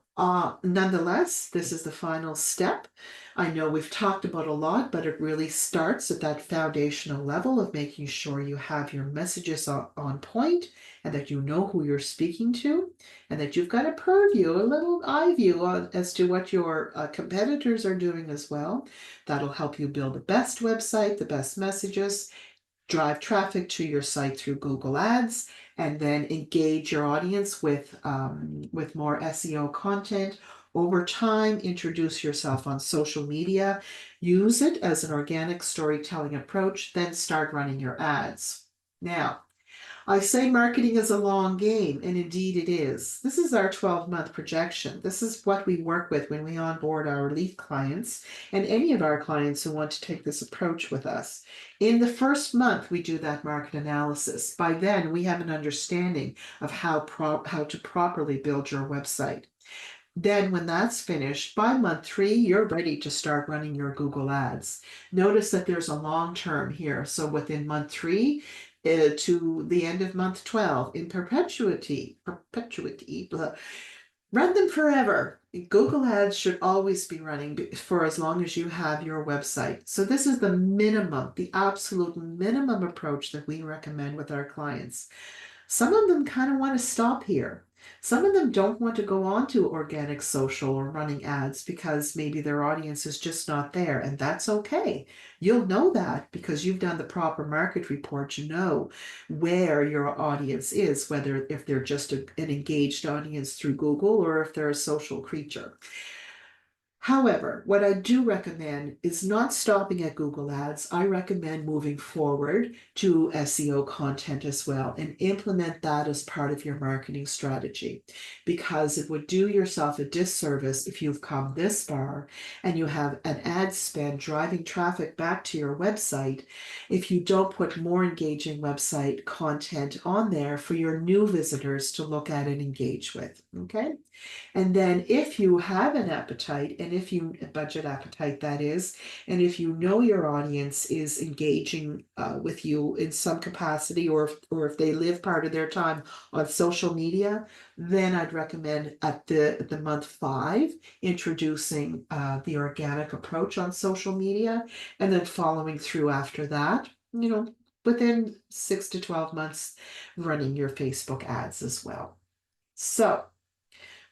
nonetheless, this is the final step. I know we've talked about a lot, but it really starts at that foundational level of making sure you have your messages on point and that you know who you're speaking to and that you've got a purview, a little eye view as to what your competitors are doing as well. That'll help you build the best website, the best messages, drive traffic to your site through Google Ads, and then engage your audience with more SEO content. Over time, introduce yourself on social media, use it as an organic storytelling approach, then start running your ads. Now, I say marketing is a long game, and indeed it is. This is our 12-month projection. This is what we work with when we onboard our lead clients and any of our clients who want to take this approach with us. In the first month, we do that market analysis. By then, we have an understanding of how to properly build your website. Then, when that's finished, by month 3, you're ready to start running your Google Ads. Notice that there's a long term here. So within month 3 to the end of month 12, in perpetuity, blah, run them forever. Google Ads should always be running for as long as you have your website. So this is the minimum, the absolute minimum approach that we recommend with our clients. Some of them kind of want to stop here. Some of them don't want to go on to organic social or running ads because maybe their audience is just not there, and that's okay. You'll know that because you've done the proper market report. You know where your audience is, whether if they're just an engaged audience through Google or if they're a social creature. However, what I do recommend is not stopping at Google Ads. I recommend moving forward to SEO content as well and implement that as part of your marketing strategy, because it would do yourself a disservice if you've come this far and you have an ad spend driving traffic back to your website if you don't put more engaging website content on there for your new visitors to look at and engage with. Okay. And then if you have an appetite, and if you budget appetite, that is, and if you know your audience is engaging with you in some capacity, or if they live part of their time on social media, then I'd recommend at the month 5 introducing the organic approach on social media, and then following through after that. Within 6 to 12 months, running your Facebook ads as well. So,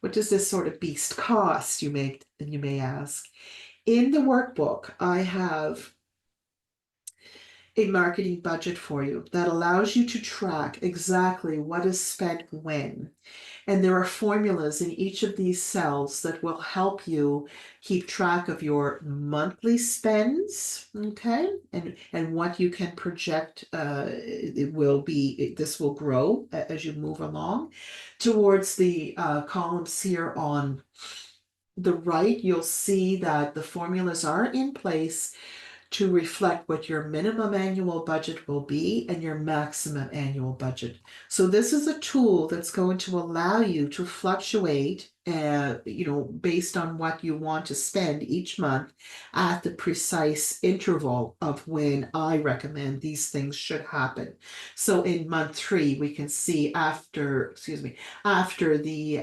what does this sort of beast cost, you may ask? In the workbook, I have a marketing budget for you that allows you to track exactly what is spent when. And there are formulas in each of these cells that will help you keep track of your monthly spends, okay? And what you can project, this will grow as you move along. Towards the columns here on the right, you'll see that the formulas are in place to reflect what your minimum annual budget will be and your maximum annual budget. So this is a tool that's going to allow you to fluctuate, based on what you want to spend each month at the precise interval of when I recommend these things should happen. So in month 3, we can see after the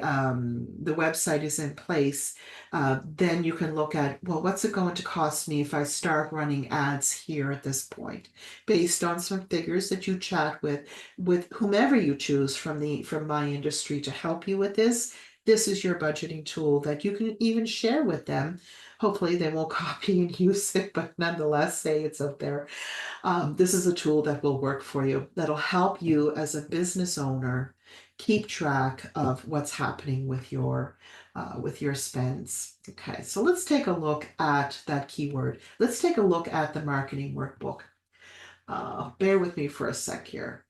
website is in place, then you can look at, well, what's it going to cost me if I start running ads here at this point, based on some figures that you chat with whomever you choose from my industry to help you with this. This is your budgeting tool that you can even share with them. Hopefully they won't copy and use it, but nonetheless say it's out there. This is a tool that will work for you, that'll help you as a business owner keep track of what's happening with your spends. Okay, so let's take a look at that keyword. Let's take a look at the marketing workbook. Bear with me for a sec here.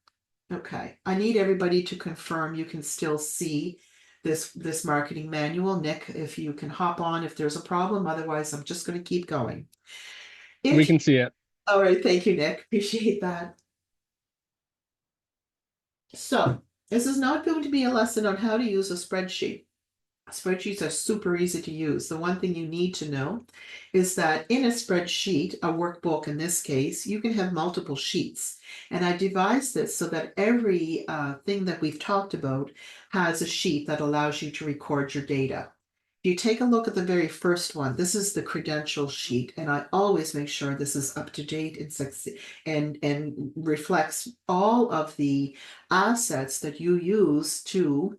Okay, I need everybody to confirm you can still see this marketing manual. Nick, if you can hop on if there's a problem, otherwise I'm just going to keep going. We can see it. All right, thank you, Nick. Appreciate that. So, this is not going to be a lesson on how to use a spreadsheet. Spreadsheets are super easy to use. The one thing you need to know is that in a spreadsheet, a workbook in this case, you can have multiple sheets. And I devised this so that every thing that we've talked about has a sheet that allows you to record your data. If you take a look at the very first one, this is the credential sheet, and I always make sure this is up to date and reflects all of the assets that you use to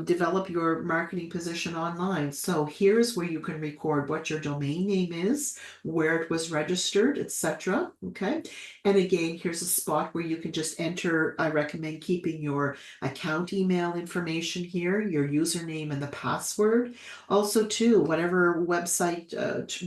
develop your marketing position online. So here's where you can record what your domain name is, where it was registered, etc. Okay. And again, here's a spot where you can just enter. I recommend keeping your account email information here, your username and the password. Also, too, whatever website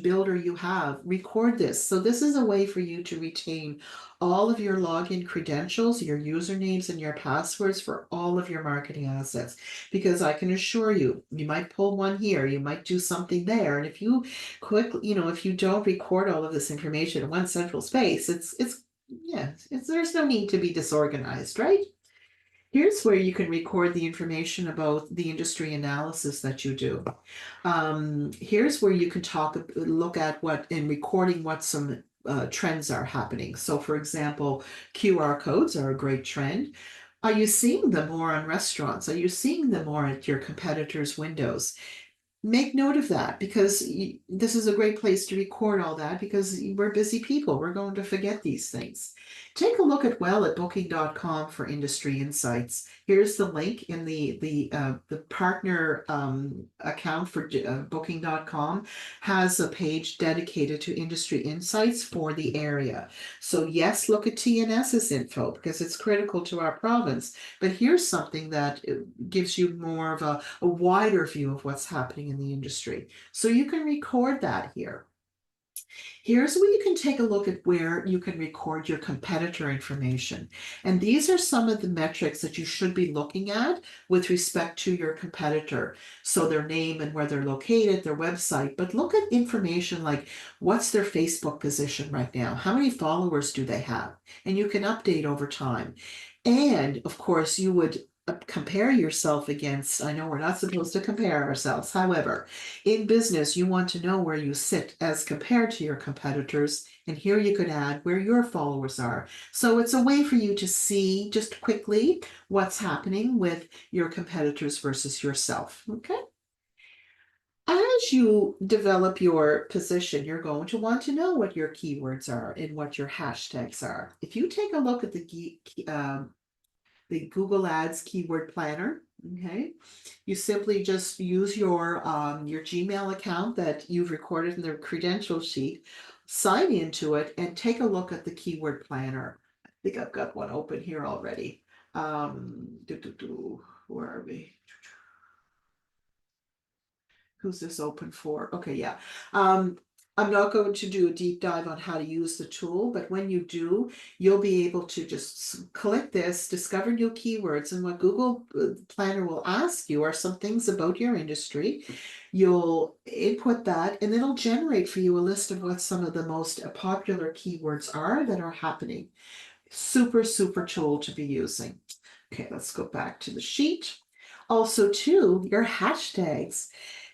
builder you have, record this. So this is a way for you to retain all of your login credentials, your usernames, and your passwords for all of your marketing assets. Because I can assure you, you might pull one here, you might do something there, and if you if you don't record all of this information in one central space, there's no need to be disorganized, right? Here's where you can record the information about the industry analysis that you do. Here's where you can look at recording what some trends are happening. So for example, QR codes are a great trend. Are you seeing them more on restaurants? Are you seeing them more at your competitors' windows? Make note of that, because this is a great place to record all that, because we're busy people. We're going to forget these things. Take a look at Booking.com for industry insights. Here's the link in the partner account for Booking.com has a page dedicated to industry insights for the area. So yes, look at TNS's info because it's critical to our province. But here's something that gives you more of a wider view of what's happening in in the industry. So you can record that here. Here's where you can take a look at where you can record your competitor information. And these are some of the metrics that you should be looking at with respect to your competitor. So their name and where they're located, their website, but look at information like what's their Facebook position right now? How many followers do they have? And you can update over time. And of course, you would compare yourself against, I know we're not supposed to compare ourselves. However, in business, you want to know where you sit as compared to your competitors. And here you could add where your followers are. So it's a way for you to see just quickly what's happening with your competitors versus yourself. Okay. As you develop your position, you're going to want to know what your keywords are and what your hashtags are. If you take a look at the Google Ads Keyword Planner. Okay, you simply just use your Gmail account that you've recorded in the credential sheet, sign into it, and take a look at the Keyword Planner. I think I've got one open here already. Where are we? Who's this open for? Okay, yeah. I'm not going to do a deep dive on how to use the tool, but when you do, you'll be able to just click this, discover new keywords, and what Google Planner will ask you are some things about your industry. You'll input that, and it'll generate for you a list of what some of the most popular keywords are that are happening. Super, super tool to be using. Okay, let's go back to the sheet. Also, too, your hashtags.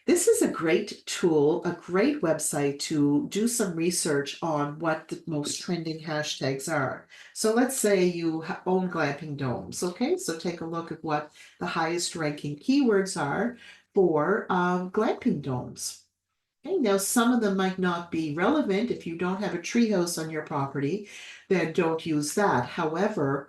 This is a great tool, a great website to do some research on what the most trending hashtags are. So let's say you own glamping domes. Okay, so take a look at what the highest ranking keywords are for glamping domes. Okay, now some of them might not be relevant if you don't have a treehouse on your property, then don't use that. However,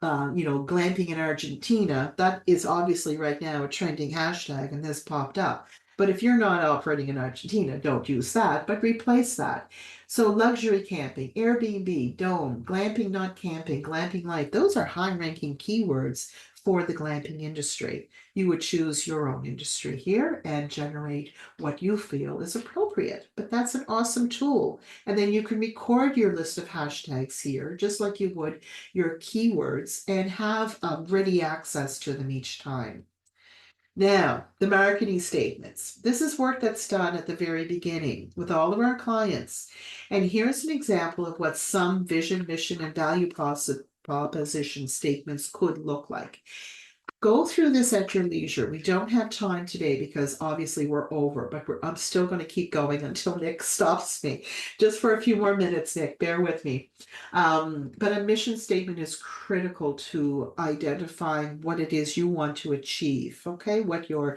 glamping in Argentina, that is obviously right now a trending hashtag and this popped up. But if you're not operating in Argentina, don't use that, but replace that. So luxury camping, Airbnb, dome, glamping, not camping, glamping light, those are high ranking keywords for the glamping industry. You would choose your own industry here and generate what you feel is appropriate. But that's an awesome tool. And then you can record your list of hashtags here, just like you would your keywords, and have ready access to them each time. Now, the marketing statements. This is work that's done at the very beginning with all of our clients. And here's an example of what some vision, mission, and value proposition statements could look like. Go through this at your leisure. We don't have time today because obviously we're over, but I'm still going to keep going until Nick stops me. Just for a few more minutes, Nick, bear with me. But a mission statement is critical to identifying what it is you want to achieve, okay? What your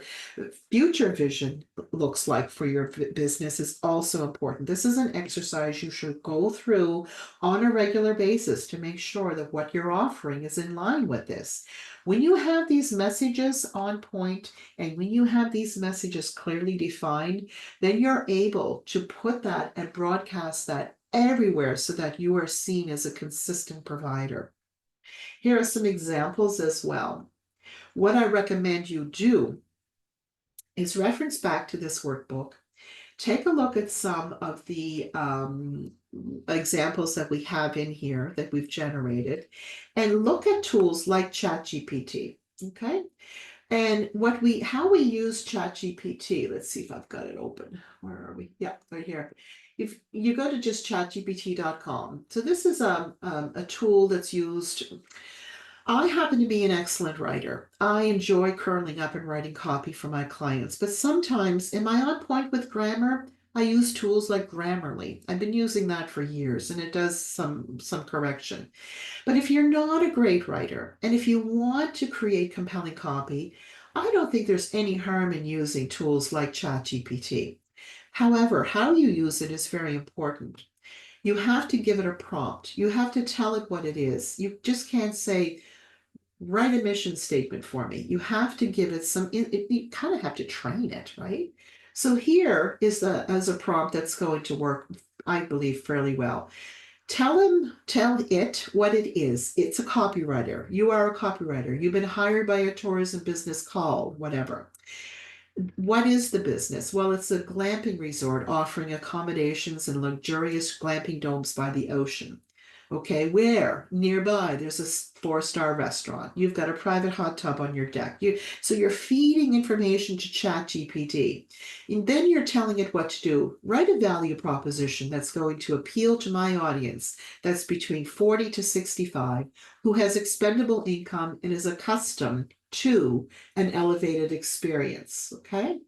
future vision looks like for your business is also important. This is an exercise you should go through on a regular basis to make sure that what you're offering is in line with this. When you have these messages on point and when you have these messages clearly defined, then you're able to put that and broadcast that everywhere so that you are seen as a consistent provider. Here are some examples as well. What I recommend you do is reference back to this workbook. Take a look at some of the examples that we have in here that we've generated and look at tools like ChatGPT, okay? And how we use ChatGPT, let's see if I've got it open. Where are we? Yeah, right here. If you go to just chatgpt.com. So this is a tool that's used. I happen to be an excellent writer. I enjoy curling up and writing copy for my clients, but sometimes, am I on point with grammar? I use tools like Grammarly. I've been using that for years and it does some correction. But if you're not a great writer and if you want to create compelling copy, I don't think there's any harm in using tools like ChatGPT. However, how you use it is very important. You have to give it a prompt. You have to tell it what it is. You just can't say, write a mission statement for me. You have to give it you kind of have to train it, right? So here is as a prompt that's going to work, I believe, fairly well. Tell it what it is. It's a copywriter. You are a copywriter. You've been hired by a tourism business called whatever. What is the business? Well, it's a glamping resort offering accommodations and luxurious glamping domes by the ocean. Okay, where nearby there's a 4-star restaurant. You've got a private hot tub on your deck. So you're feeding information to ChatGPT. And then you're telling it what to do. Write a value proposition that's going to appeal to my audience that's between 40 to 65, who has expendable income and is accustomed to an elevated experience. Okay.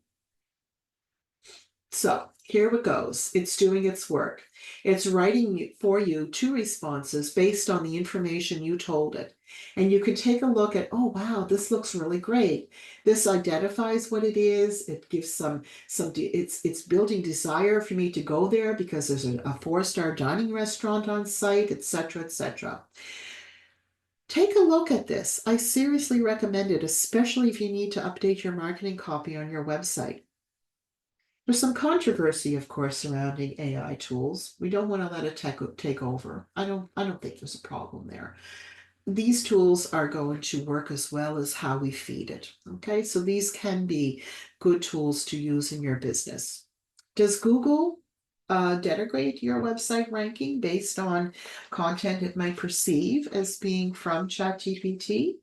So here it goes. It's doing its work. It's writing for you 2 responses based on the information you told it. And you can take a look at, oh, wow, this looks really great. This identifies what it is. It gives it's building desire for me to go there because there's a 4-star dining restaurant on site, etc., etc. Take a look at this. I seriously recommend it, especially if you need to update your marketing copy on your website. There's some controversy, of course, surrounding AI tools. We don't want to let it take over. I don't think there's a problem there. These tools are going to work as well as how we feed it. Okay, so these can be good tools to use in your business. Does Google denigrate your website ranking based on content it might perceive as being from ChatGPT?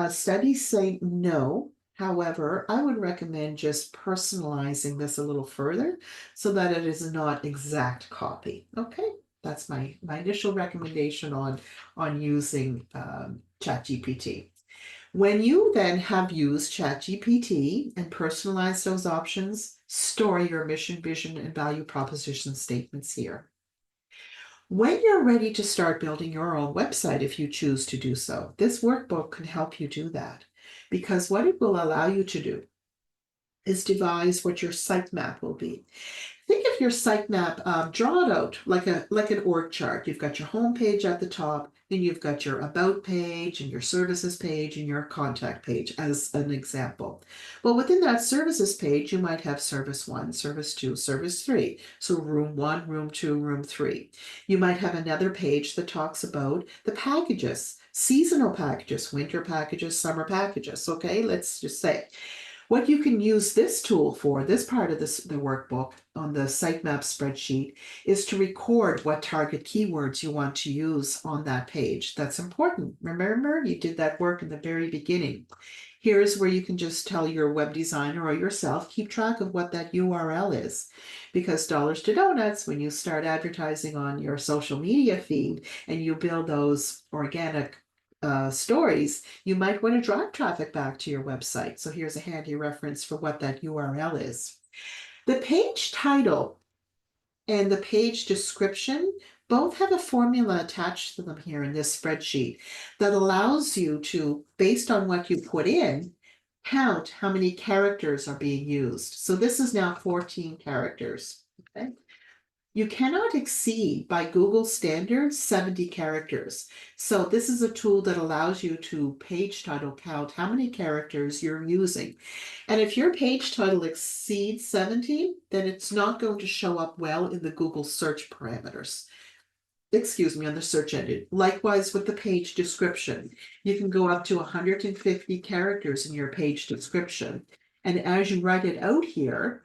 Studies say no. However, I would recommend just personalizing this a little further so that it is not exact copy. Okay, that's my initial recommendation on using ChatGPT. When you then have used ChatGPT and personalized those options, store your mission, vision, and value proposition statements here. When you're ready to start building your own website, if you choose to do so, this workbook can help you do that, because what it will allow you to do is devise what your sitemap will be. Think of your sitemap, draw it out like an org chart. You've got your home page at the top, then you've got your about page and your services page and your contact page as an example. Well, within that services page, you might have service 1, service 2, service 3. So room 1, room 2, room 3. You might have another page that talks about the packages, seasonal packages, winter packages, summer packages. Okay, let's just say. What you can use this tool for, this part of the workbook on the sitemap spreadsheet, is to record what target keywords you want to use on that page. That's important. Remember, you did that work in the very beginning. Here's where you can just tell your web designer or yourself, keep track of what that URL is. Because dollars to donuts, when you start advertising on your social media feed and you build those organic stories, you might want to drive traffic back to your website. So here's a handy reference for what that URL is. The page title and the page description both have a formula attached to them here in this spreadsheet that allows you to, based on what you put in, count how many characters are being used. So this is now 14 characters. Okay. You cannot exceed, by Google standards, 70 characters. So this is a tool that allows you to page title count how many characters you're using. And if your page title exceeds 70, then it's not going to show up well in the Google search parameters. Excuse me, on the search engine. Likewise with the page description. You can go up to 150 characters in your page description. And as you write it out here,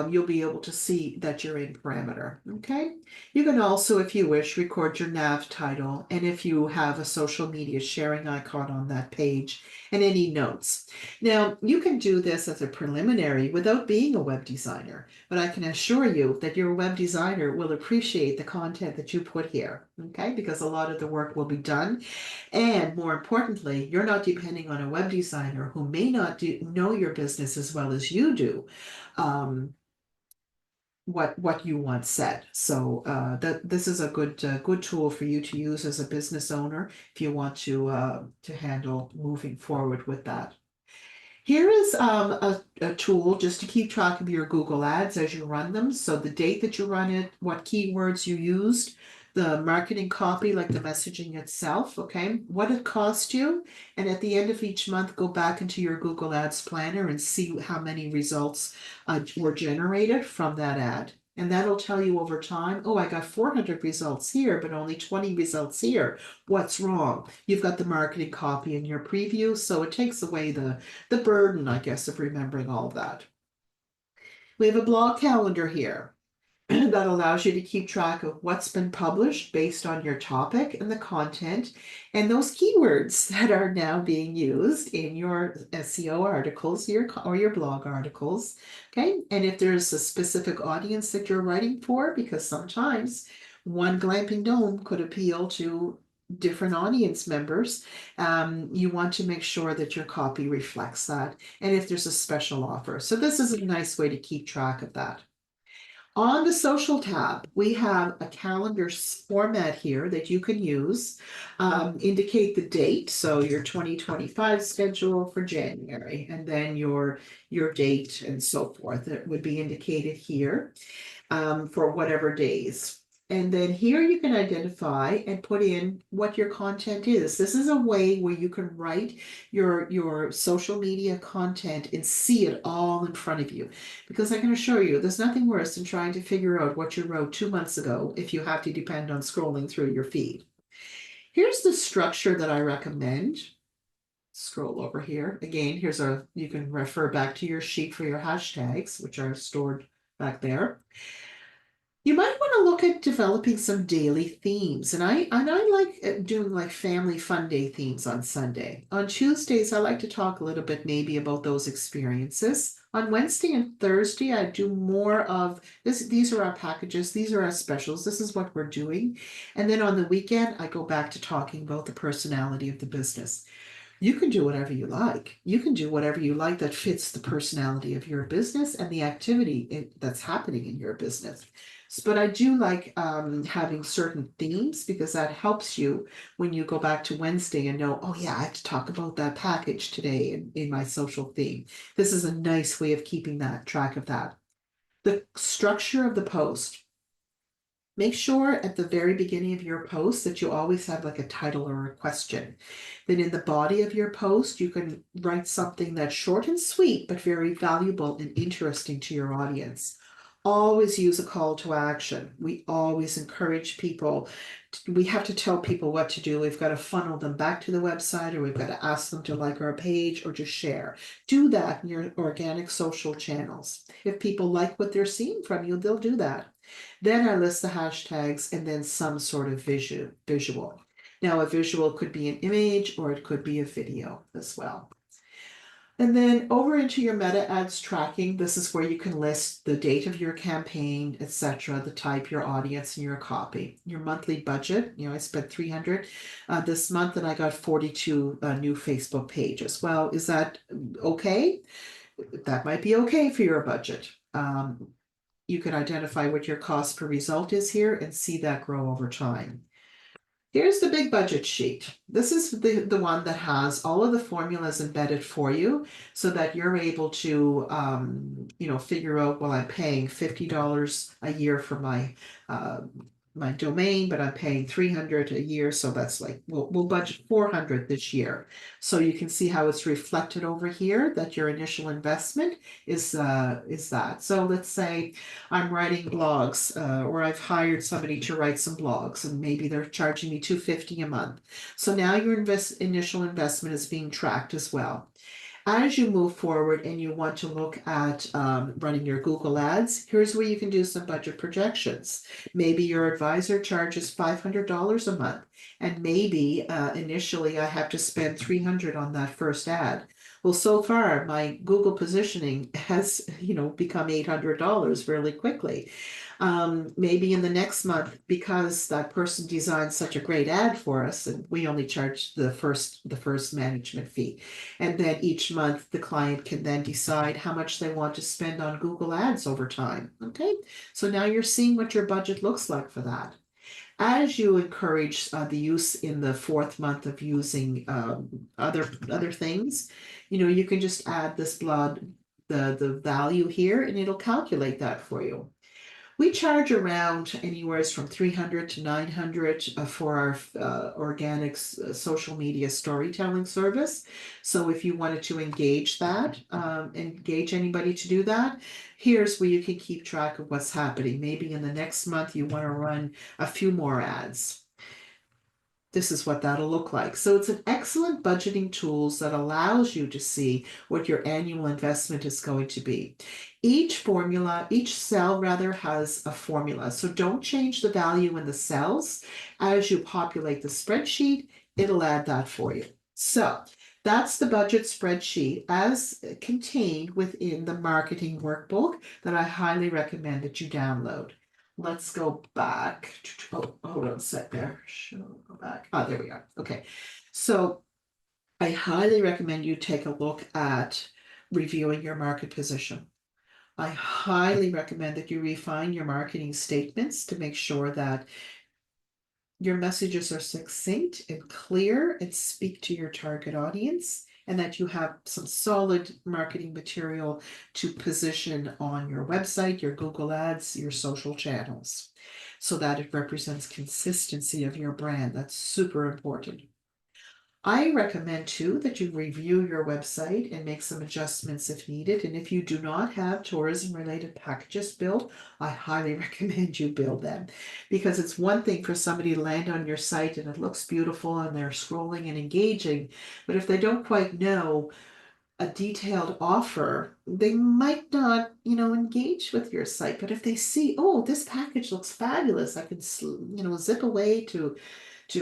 you'll be able to see that you're in parameter. Okay. You can also, if you wish, record your nav title, and if you have a social media sharing icon on that page, and any notes. Now, you can do this as a preliminary without being a web designer, but I can assure you that your web designer will appreciate the content that you put here. Okay, because a lot of the work will be done. And more importantly, you're not depending on a web designer who may not know your business as well as you do. What you want said. So that this is a good tool for you to use as a business owner if you want to handle moving forward with that. Here is a tool just to keep track of your Google Ads as you run them. So the date that you run it, what keywords you used, the marketing copy, like the messaging itself, okay, what it cost you. And at the end of each month, go back into your Google Ads planner and see how many results were generated from that ad. And that'll tell you over time, oh, I got 400 results here, but only 20 results here. What's wrong? You've got the marketing copy in your preview, so it takes away the burden, I guess, of remembering all of that. We have a blog calendar here that allows you to keep track of what's been published based on your topic and the content and those keywords that are now being used in your SEO articles or your blog articles. Okay, and if there's a specific audience that you're writing for, because sometimes one glamping dome could appeal to different audience members, you want to make sure that your copy reflects that, and if there's a special offer. So this is a nice way to keep track of that. On the social tab, we have a calendar format here that you can use. Indicate the date, so your 2025 schedule for January, and then your date and so forth. It would be indicated here for whatever days. And then here you can identify and put in what your content is. This is a way where you can write your social media content and see it all in front of you. Because I can assure you, there's nothing worse than trying to figure out what you wrote 2 months ago if you have to depend on scrolling through your feed. Here's the structure that I recommend. Scroll over here. Again, you can refer back to your sheet for your hashtags, which are stored back there. You might want to look at developing some daily themes. And I like doing like family fun day themes on Sunday. On Tuesdays, I like to talk a little bit maybe about those experiences. On Wednesday and Thursday, I do more of this. These are our packages. These are our specials. This is what we're doing. And then on the weekend, I go back to talking about the personality of the business. You can do whatever you like. You can do whatever you like that fits the personality of your business and the activity that's happening in your business. But I do like having certain themes because that helps you when you go back to Wednesday and know, oh yeah, I have to talk about that package today in my social theme. This is a nice way of keeping that track of that. The structure of the post. Make sure at the very beginning of your post that you always have like a title or a question. Then in the body of your post, you can write something that's short and sweet, but very valuable and interesting to your audience. Always use a call to action. We always encourage people. We have to tell people what to do. We've got to funnel them back to the website, or we've got to ask them to like our page or to share. Do that in your organic social channels. If people like what they're seeing from you, they'll do that. Then I list the hashtags and then some sort of visual. Now, a visual could be an image or it could be a video as well. And then over into your meta ads tracking, this is where you can list the date of your campaign, etc., the type, your audience, and your copy. Your monthly budget, I spent 300 this month and I got 42 new Facebook pages. Well, is that okay? That might be okay for your budget. You can identify what your cost per result is here and see that grow over time. Here's the big budget sheet. This is the one that has all of the formulas embedded for you so that you're able to, figure out, well, I'm paying $50 a year for my domain, but I'm paying 300 a year. So that's like, we'll budget 400 this year. So you can see how it's reflected over here that your initial investment is that. So let's say I'm writing blogs, or I've hired somebody to write some blogs and maybe they're charging me $250 a month. So now your initial investment is being tracked as well. As you move forward and you want to look at running your Google Ads, here's where you can do some budget projections. Maybe your advisor charges $500 a month, and maybe initially I have to spend $300 on that first ad. Well, so far my Google positioning has, become $800 really quickly. Maybe in the next month, because that person designed such a great ad for us, and we only charge the first management fee. And then each month the client can then decide how much they want to spend on Google Ads over time. Okay, so now you're seeing what your budget looks like for that. As you encourage the use in the fourth month of using other things, you can just add the value here and it'll calculate that for you. We charge around anywhere from 300 to 900 for our organic social media storytelling service. So if you wanted to engage that, engage anybody to do that, here's where you can keep track of what's happening. Maybe in the next month you want to run a few more ads. This is what that'll look like. So it's an excellent budgeting tools that allows you to see what your annual investment is going to be. Each cell rather has a formula. So don't change the value in the cells. As you populate the spreadsheet, it'll add that for you. So that's the budget spreadsheet as contained within the marketing workbook that I highly recommend that you download. Let's go back. Oh, hold on a sec there. Go back. Oh, there we are. Okay. So I highly recommend you take a look at reviewing your market position. I highly recommend that you refine your marketing statements to make sure that your messages are succinct and clear and speak to your target audience, and that you have some solid marketing material to position on your website, your Google Ads, your social channels, so that it represents consistency of your brand. That's super important. I recommend too that you review your website and make some adjustments if needed. And if you do not have tourism related packages built, I highly recommend you build them, because it's one thing for somebody to land on your site and it looks beautiful and they're scrolling and engaging. But if they don't quite know a detailed offer, they might not, engage with your site. But if they see, oh, this package looks fabulous, I can, zip away to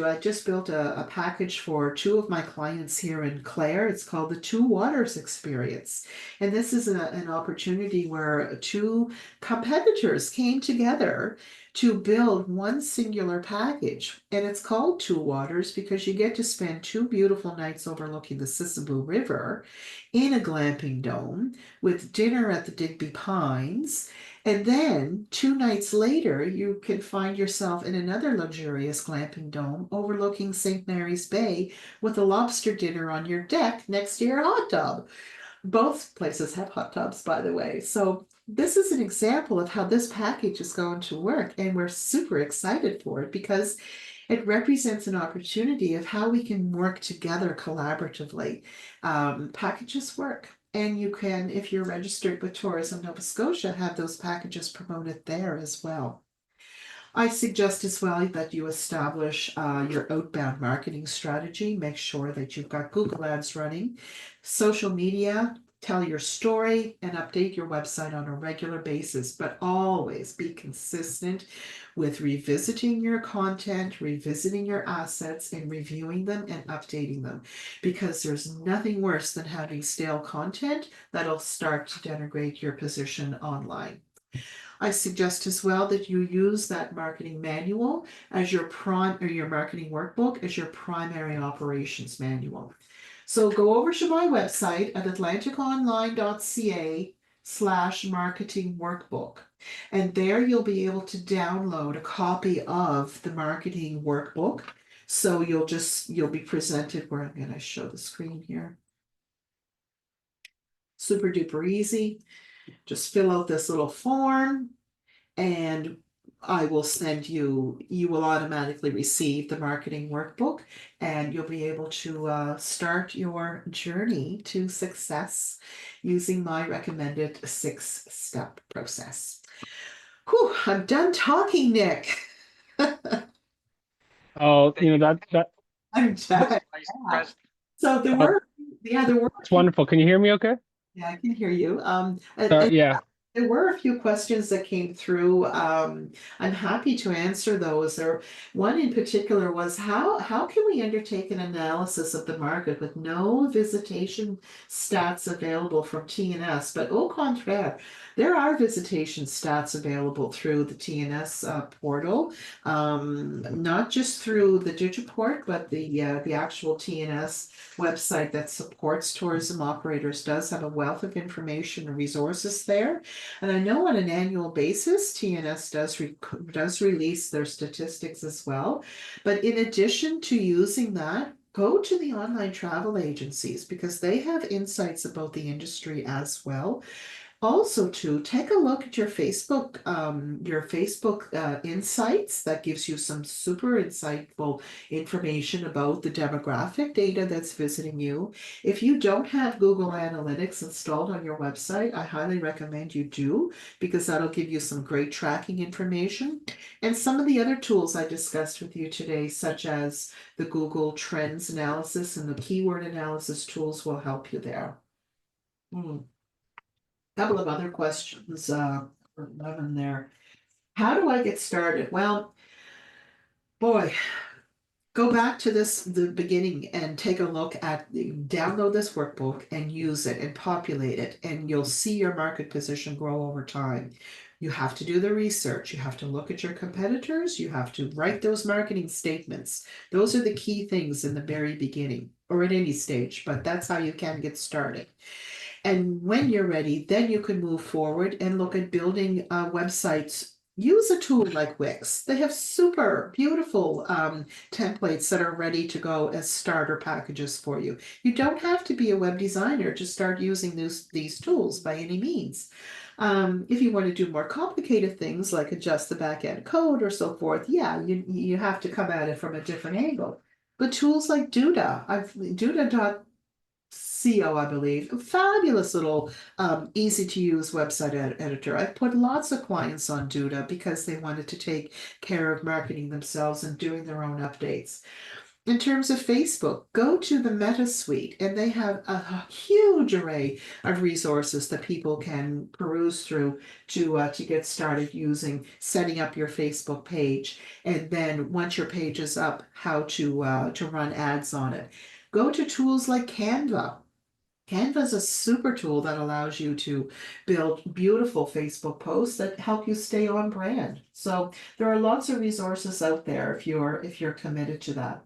I just built a package for two of my clients here in Clare. It's called the Two Waters Experience. And this is an opportunity where two competitors came together to build one singular package. And it's called Two Waters because you get to spend 2 beautiful nights overlooking the Sissebu River in a glamping dome with dinner at the Digby Pines. And then 2 nights later, you can find yourself in another luxurious glamping dome overlooking St. Mary's Bay with a lobster dinner on your deck next to your hot tub. Both places have hot tubs, by the way. So this is an example of how this package is going to work. And we're super excited for it because it represents an opportunity of how we can work together collaboratively. Packages work. And you can, if you're registered with Tourism Nova Scotia, have those packages promoted there as well. I suggest as well that you establish your outbound marketing strategy. Make sure that you've got Google Ads running, social media, tell your story, and update your website on a regular basis, but always be consistent with revisiting your content, revisiting your assets, and reviewing them and updating them, because there's nothing worse than having stale content that'll start to denigrate your position online. I suggest as well that you use that marketing manual as your your marketing workbook as your primary operations manual. So go over to my website at atlanticonline.ca/marketing workbook. And there you'll be able to download a copy of the marketing workbook. So you'll be presented where I'm going to show the screen here. Super duper easy. Just fill out this little form and I will send you will automatically receive the marketing workbook, and you'll be able to start your journey to success using my recommended 6-step process. Whew, I'm done talking, Nick. Oh, that I'm done. Yeah. So there were it's wonderful. Can you hear me okay? Yeah, I can hear you. Yeah. There were a few questions that came through. I'm happy to answer those. One in particular was how can we undertake an analysis of the market with no visitation stats available from TNS? But au contraire, there are visitation stats available through the TNS portal, not just through the Digiport, but the actual TNS website that supports tourism operators does have a wealth of information and resources there. And I know on an annual basis, TNS does release their statistics as well. But in addition to using that, go to the online travel agencies because they have insights about the industry as well. Also, to take a look at your Facebook insights. That gives you some super insightful information about the demographic data that's visiting you. If you don't have Google Analytics installed on your website, I highly recommend you do, because that'll give you some great tracking information. And some of the other tools I discussed with you today, such as the Google Trends analysis and the keyword analysis tools, will help you there. Couple of other questions for Levin there. How do I get started? Well, boy, go back to the beginning and take a look at download this workbook and use it and populate it, and you'll see your market position grow over time. You have to do the research. You have to look at your competitors. You have to write those marketing statements. Those are the key things in the very beginning, or at any stage, but that's how you can get started. And when you're ready, then you can move forward and look at building websites. Use a tool like Wix. They have super beautiful templates that are ready to go as starter packages for you. You don't have to be a web designer to start using these tools by any means. If you want to do more complicated things like adjust the back-end code or so forth, yeah, you have to come at it from a different angle. But tools like Duda, Duda.co, I believe. A fabulous little, easy to use website editor. I've put lots of clients on Duda because they wanted to take care of marketing themselves and doing their own updates. In terms of Facebook, go to the Meta Suite, and they have a huge array of resources that people can peruse through to get started using setting up your Facebook page, and then once your page is up, how to run ads on it. Go to tools like Canva. Canva is a super tool that allows you to build beautiful Facebook posts that help you stay on brand. So there are lots of resources out there if you're committed to that.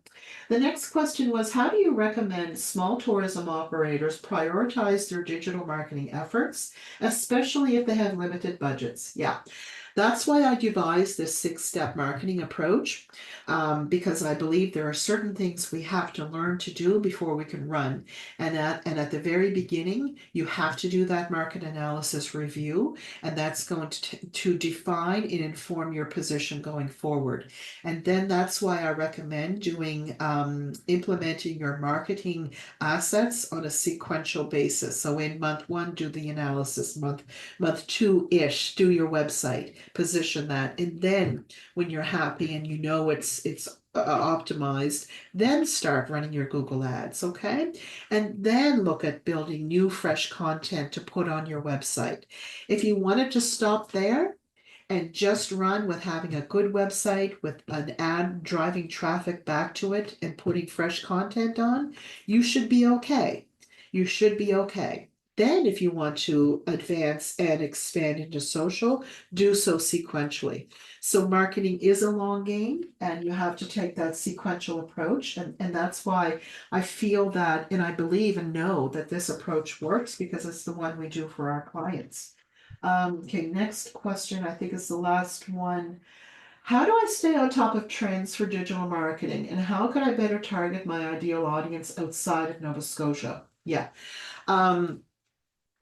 The next question was, how do you recommend small tourism operators prioritize their digital marketing efforts, especially if they have limited budgets? Yeah. That's why I devised this 6-step marketing approach, because I believe there are certain things we have to learn to do before we can run. And at the very beginning, you have to do that market analysis review, and that's going to define and inform your position going forward. And then that's why I recommend doing implementing your marketing assets on a sequential basis. So in month 1, do the analysis. Month 2-ish, do your website, position that, and then when you're happy and you know it's optimized, then start running your Google ads, okay? And then look at building new fresh content to put on your website. If you wanted to stop there and just run with having a good website with an ad driving traffic back to it and putting fresh content on, you should be okay. You should be okay. Then, if you want to advance and expand into social, do so sequentially. So marketing is a long game, and you have to take that sequential approach. And that's why I feel that, and I believe and know that this approach works, because it's the one we do for our clients. Okay, next question, I think is the last one. How do I stay on top of trends for digital marketing, and how can I better target my ideal audience outside of Nova Scotia? Yeah.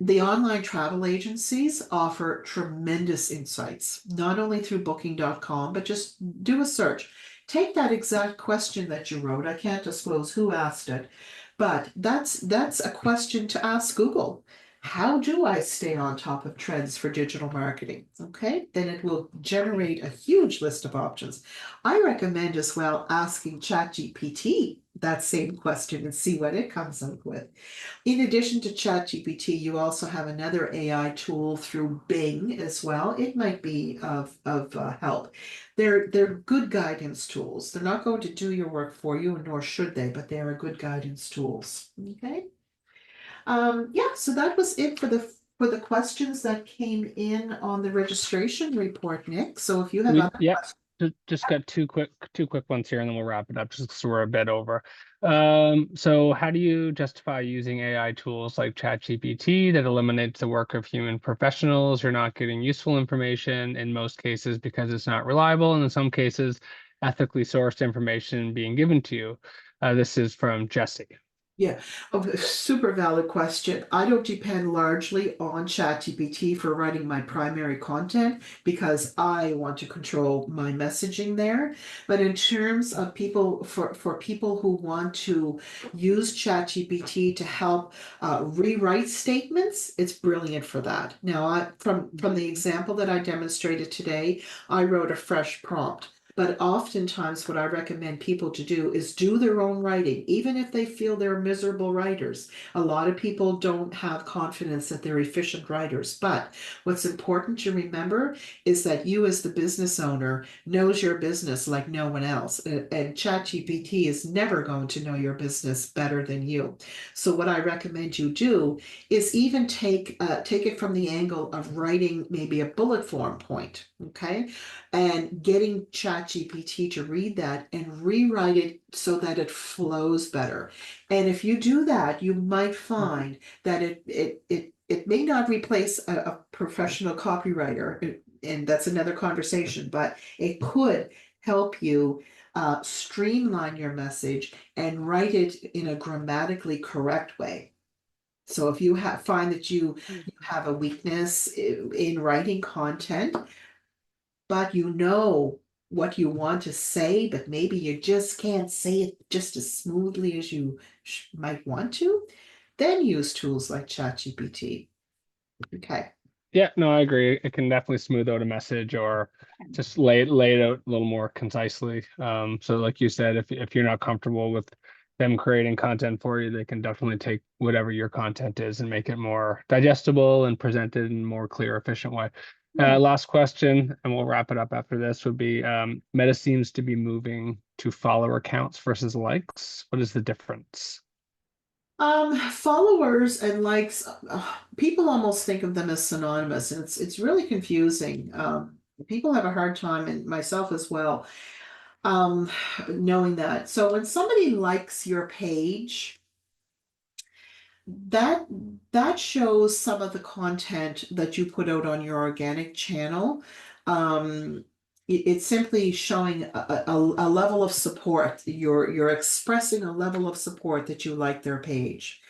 The online travel agencies offer tremendous insights, not only through booking.com, but just do a search. Take that exact question that you wrote. I can't disclose who asked it, but that's a question to ask Google. How do I stay on top of trends for digital marketing? Okay, then it will generate a huge list of options. I recommend as well asking ChatGPT that same question and see what it comes up with. In addition to ChatGPT, you also have another AI tool through Bing as well. It might be of help. They're good guidance tools. They're not going to do your work for you, nor should they, but they are good guidance tools. Okay. Yeah, so that was it for the questions that came in on the registration report, Nick. So if you have other Yeah, questions. just got two quick ones here, and then we'll wrap it up just because we're a bit over. So how do you justify using AI tools like ChatGPT that eliminates the work of human professionals? You're not getting useful information in most cases because it's not reliable, and in some cases, ethically sourced information being given to you. This is from Jesse. Yeah, a super valid question. I don't depend largely on ChatGPT for writing my primary content because I want to control my messaging there. But in terms of people, for people who want to use ChatGPT to help rewrite statements, it's brilliant for that. Now, from the example that I demonstrated today, I wrote a fresh prompt. But oftentimes, what I recommend people to do is do their own writing, even if they feel they're miserable writers. A lot of people don't have confidence that they're efficient writers. But what's important to remember is that you, as the business owner, knows your business like no one else. And ChatGPT is never going to know your business better than you. So, what I recommend you do is even take it from the angle of writing maybe a bullet form point. Okay, and getting ChatGPT to read that and rewrite it so that it flows better. And if you do that, you might find that it may not replace a professional copywriter, and that's another conversation, but it could help you streamline your message and write it in a grammatically correct way. So if you find that you have a weakness in writing content, but you know what you want to say, but maybe you just can't say it just as smoothly as you might want to, then use tools like ChatGPT. Okay. Yeah, no, I agree. It can definitely smooth out a message or just lay it out a little more concisely. So like you said, if you're not comfortable with them creating content for you, they can definitely take whatever your content is and make it more digestible and presented in a more clear, efficient way. Yeah. Last question, and we'll wrap it up after this, would be Meta seems to be moving to follower counts versus likes. What is the difference? Followers and likes, people almost think of them as synonymous, and it's really confusing. People have a hard time, and myself as well, um, knowing that. So when somebody likes your page, that that shows some of the content that you put out on your organic channel. It's simply showing a level of support. You're expressing a level of support that you like their page.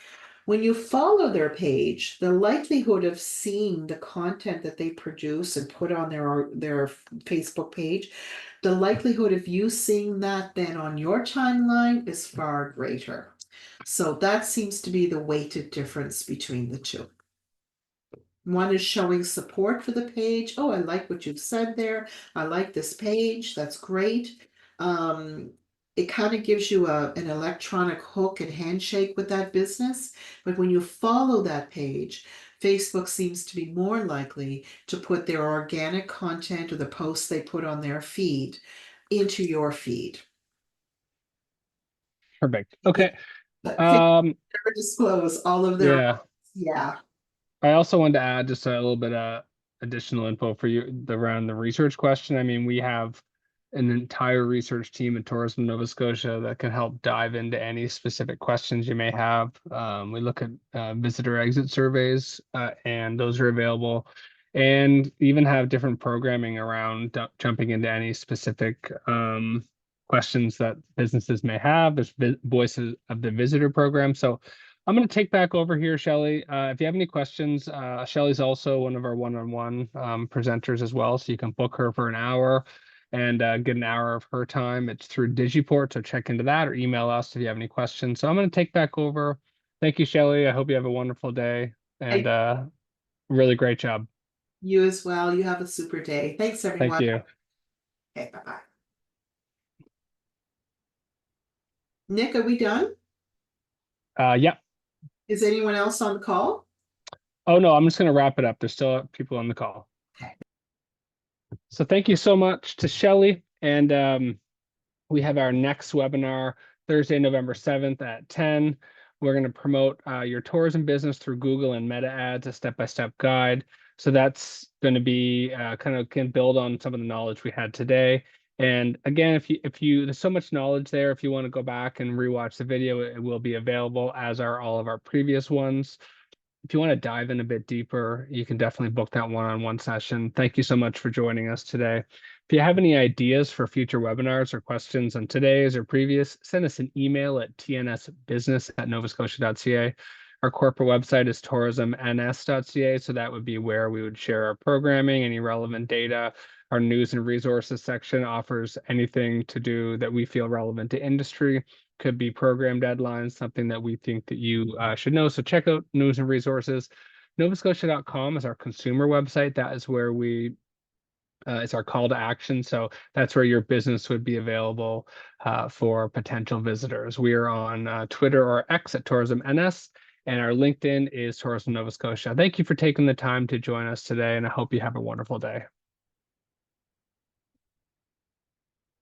When you follow their page, the likelihood of seeing the content that they produce and put on their Facebook page, the likelihood of you seeing that then on your timeline is far greater. So that seems to be the weighted difference between the two. One is showing support for the page. Oh, I like what you've said there. I like this page. That's great. Um, it kind of gives you an electronic hook and handshake with that business. But when you follow that page, Facebook seems to be more likely to put their organic content or the posts they put on their feed into your feed. Perfect. Okay. But Facebook Um, never disclose all of their, yeah. yeah. I also wanted to add just a little bit of additional info for you around the research question. I mean, we have an entire research team at Tourism Nova Scotia that can help dive into any specific questions you may have. We look at visitor exit surveys, and those are available, and even have different programming around jumping into any specific questions that businesses may have. There's voices of the visitor program. So I'm going to take back over here, Shelly. If you have any questions, Shelly's also one of our one-on-one presenters as well, so you can book her for an hour and get an hour of her time. It's through Digiport, so check into that or email us if you have any questions. So I'm going to take back over. Thank you, Shelly. I hope you have a wonderful day and really great job. You as well. You have a super day. Thanks, Thank everyone. you. Okay, bye-bye. Nick, are we done? Yeah. Is anyone else on the call? Oh, no, I'm just going to wrap it up. There's still people on the call. Okay. So thank you so much to Shelly. And we have our next webinar Thursday, November 7th at 10. We're going to promote your tourism business through Google and Meta ads, a step-by-step guide. So that's going to be kind of can build on some of the knowledge we had today. And again, if you there's so much knowledge there, if you want to go back and rewatch the video, it will be available, as are all of our previous ones. if you want to dive in a bit deeper, you can definitely book that one-on-one session. Thank you so much for joining us today. If you have any ideas for future webinars or questions on today's or previous, send us an email at tnsbusiness@novascotia.ca. Our corporate website is tourismns.ca, so that would be where we would share our programming, any relevant data. Our news and resources section offers anything to do that we feel relevant to industry. Could be program deadlines, something that we think that you should know. So check out news and resources. NovaScotia.com is our consumer website. That is where we it's our call to action. So that's where your business would be available for potential visitors. We are on Twitter or X at TourismNS, and our LinkedIn is Tourism Nova Scotia. Thank you for taking the time to join us today, and I hope you have a wonderful day.